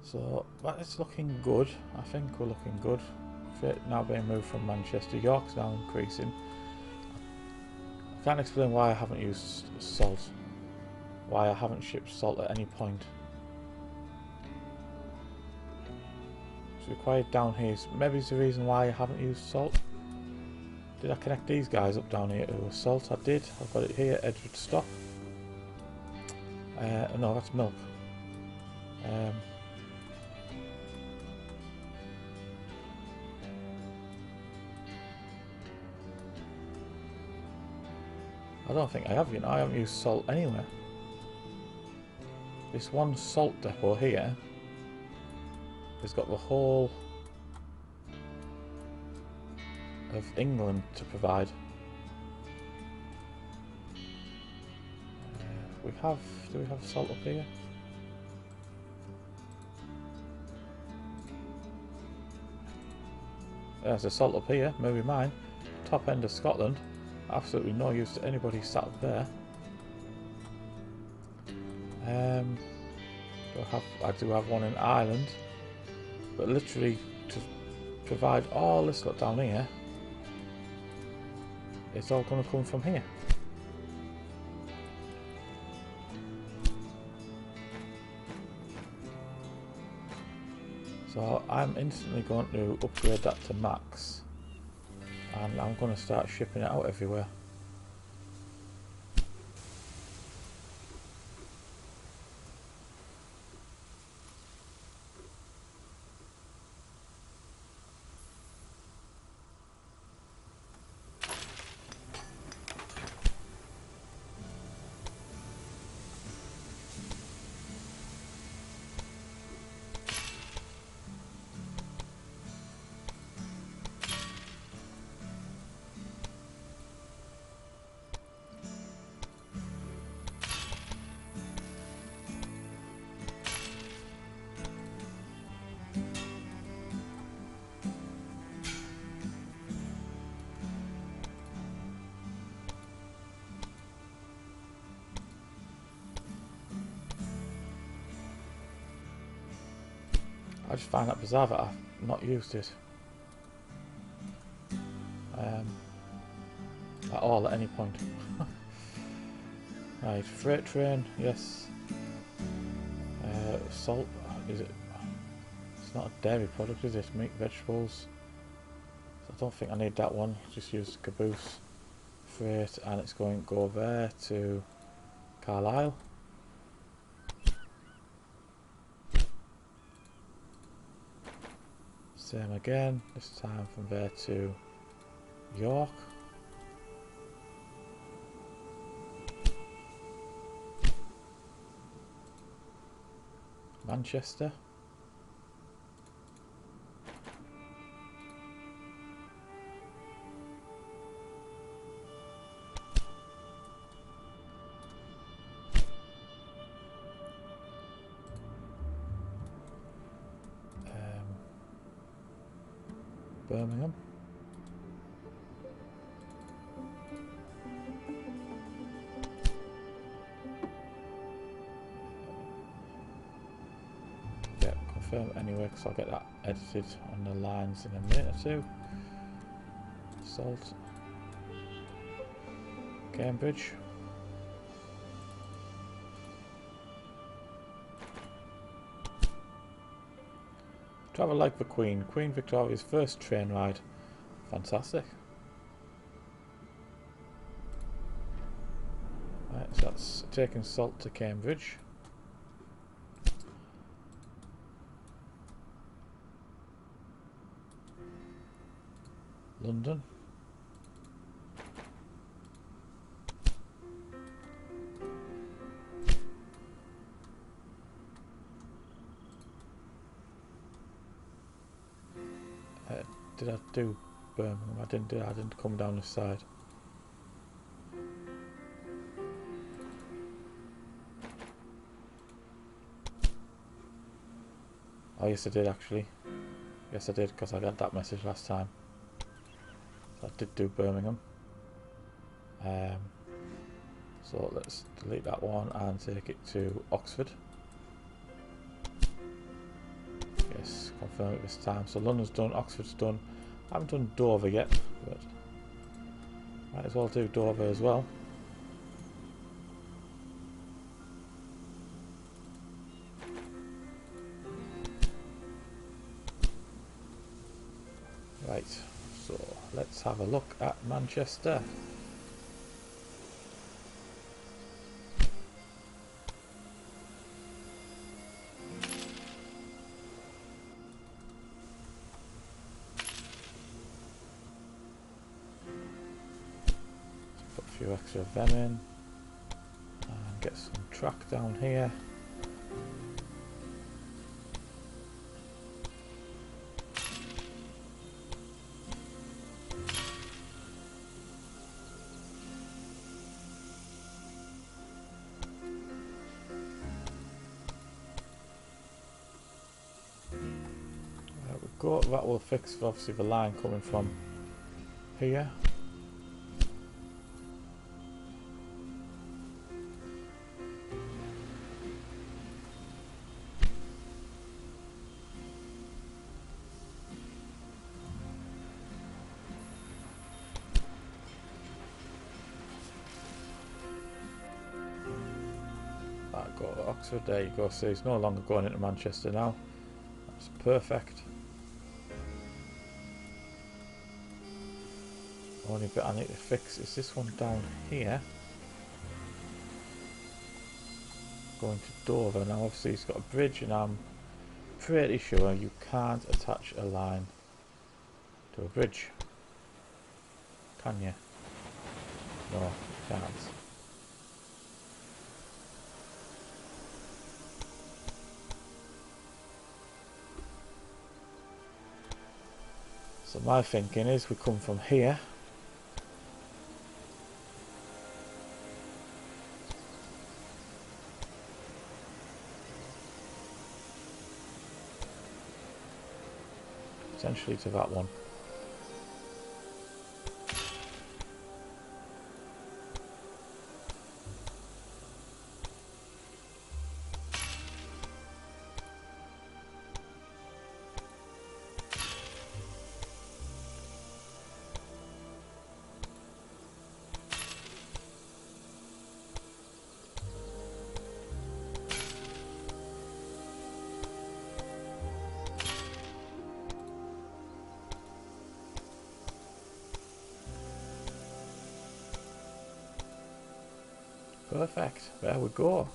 So that is looking good. I think we're looking good. Freight now being moved from Manchester. York's now increasing. I can't explain why I haven't used salt. Why I haven't shipped salt at any point. It's required down here. Maybe it's the reason why I haven't used salt. Did I connect these guys up down here to salt? I did. I've got it here, Edward stock. No, that's milk. I don't think I have, you know. I haven't used salt anywhere. This one salt depot here has got the whole of England to provide. Do we have salt up here? There's a salt up here, maybe mine. Top end of Scotland. Absolutely no use to anybody sat up there. I do have one in Ireland, but literally to provide all this lot down here, it's all going to come from here. So I'm instantly going to upgrade that to max, and I'm going to start shipping it out everywhere. I just find that bizarre that I've not used it at all at any point. Right, freight train, yes. Salt, is it? It's not a dairy product, is it? Meat, vegetables. So I don't think I need that one. Just use caboose, freight, and it's going to go there to Carlisle. Same again, this time from there to York. Manchester. Birmingham. Yeah, confirm anyway, because I'll get that edited on the lines in a minute or two. Salt. Cambridge. Travel like the Queen. Queen Victoria's first train ride. Fantastic. Right, so that's taking salt to Cambridge. London. did I do Birmingham? I didn't do. I didn't come down this side. Oh yes, I did actually. Yes, I did, because I got that message last time. So I did do Birmingham. So let's delete that one and take it to Oxford. Yes, confirm it this time. So London's done, Oxford's done. I haven't done Dover yet, but might as well do Dover as well. Right, so let's have a look at Manchester. Put a few extra of them in and get some track down here. That will fix obviously the line coming from here. That go to Oxford, there you go, so it's no longer going into Manchester now. That's perfect. Only bit I need to fix is this one down here. Going to Dover. Now obviously it's got a bridge and I'm pretty sure you can't attach a line to a bridge. Can you? No, you can't. So my thinking is we come from here. Potentially to that one. Perfect, there we go.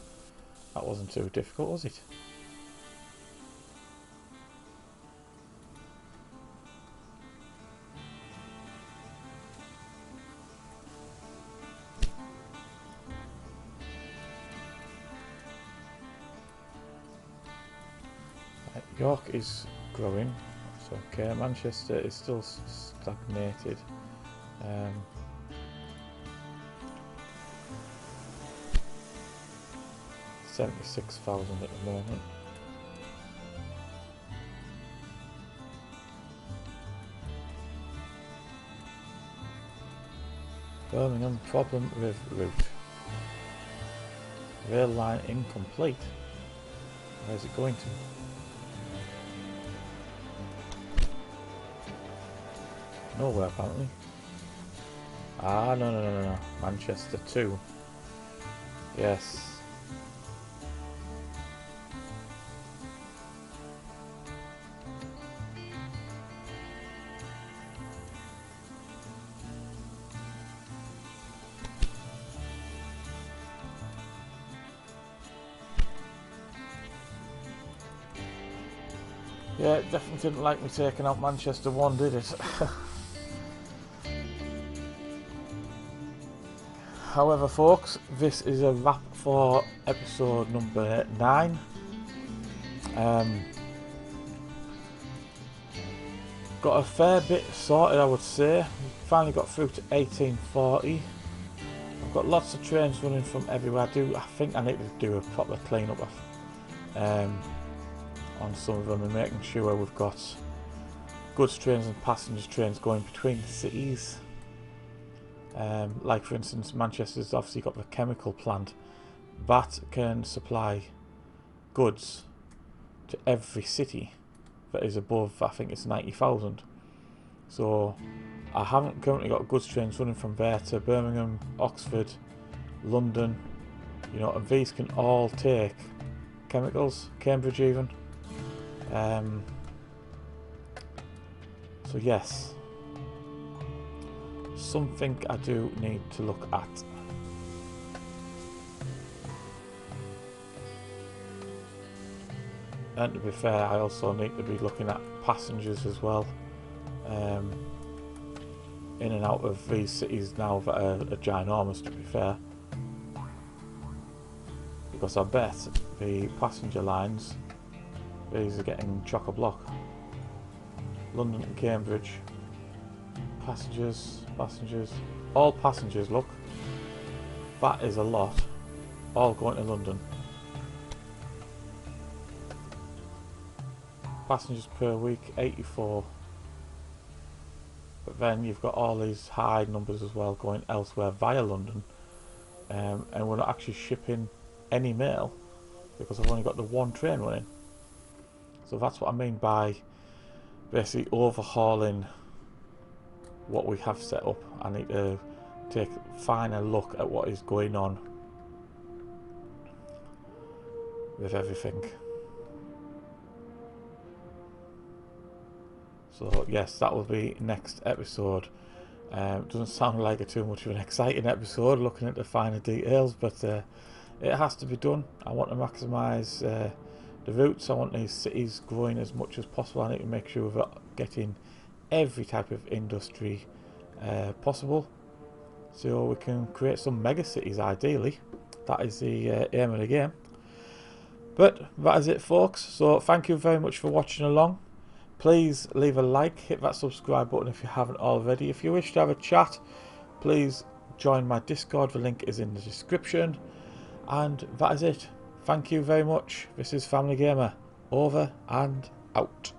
That wasn't too difficult, was it? Right, York is growing, that's okay. Manchester is still stagnated. 76,000 at the moment. Birmingham, problem with route. Rail line incomplete. Where's it going to? Nowhere apparently. Ah, no. Manchester 2. Yes. Yeah, it definitely didn't like me taking out Manchester 1, did it? However, folks, this is a wrap for episode number 9. got a fair bit sorted, I would say. Finally got through to 1840. I've got lots of trains running from everywhere. I think I need to do a proper clean up on some of them and making sure we've got goods trains and passenger trains going between the cities. Like for instance, Manchester's obviously got the chemical plant that can supply goods to every city that is above, I think it's 90,000. So I haven't currently got goods trains running from there to Birmingham, Oxford, London, you know, and these can all take chemicals, Cambridge even. So yes, something I do need to look at. And to be fair, I also need to be looking at passengers as well, in and out of these cities now that are ginormous, to be fair, because I bet the passenger lines, these are getting chock-a-block. London and Cambridge, passengers, all passengers, look, that is a lot, all going to London. Passengers per week, 84. But then you've got all these high numbers as well going elsewhere via London, and we're not actually shipping any mail because I've only got the one train running. So that's what I mean by basically overhauling what we have set up. I need to take a finer look at what is going on with everything. So yes, that will be next episode. Doesn't sound like too much of an exciting episode looking at the finer details, but it has to be done. I want to maximise the routes. I want these cities growing as much as possible. I need to make sure we're getting every type of industry possible, so we can create some mega cities ideally. That is the aim of the game. But that is it, folks. So thank you very much for watching along. Please leave a like, hit that subscribe button if you haven't already. If you wish to have a chat, please join my Discord. The link is in the description. And that is it. Thank you very much. This is FamilyGamer. Over and out.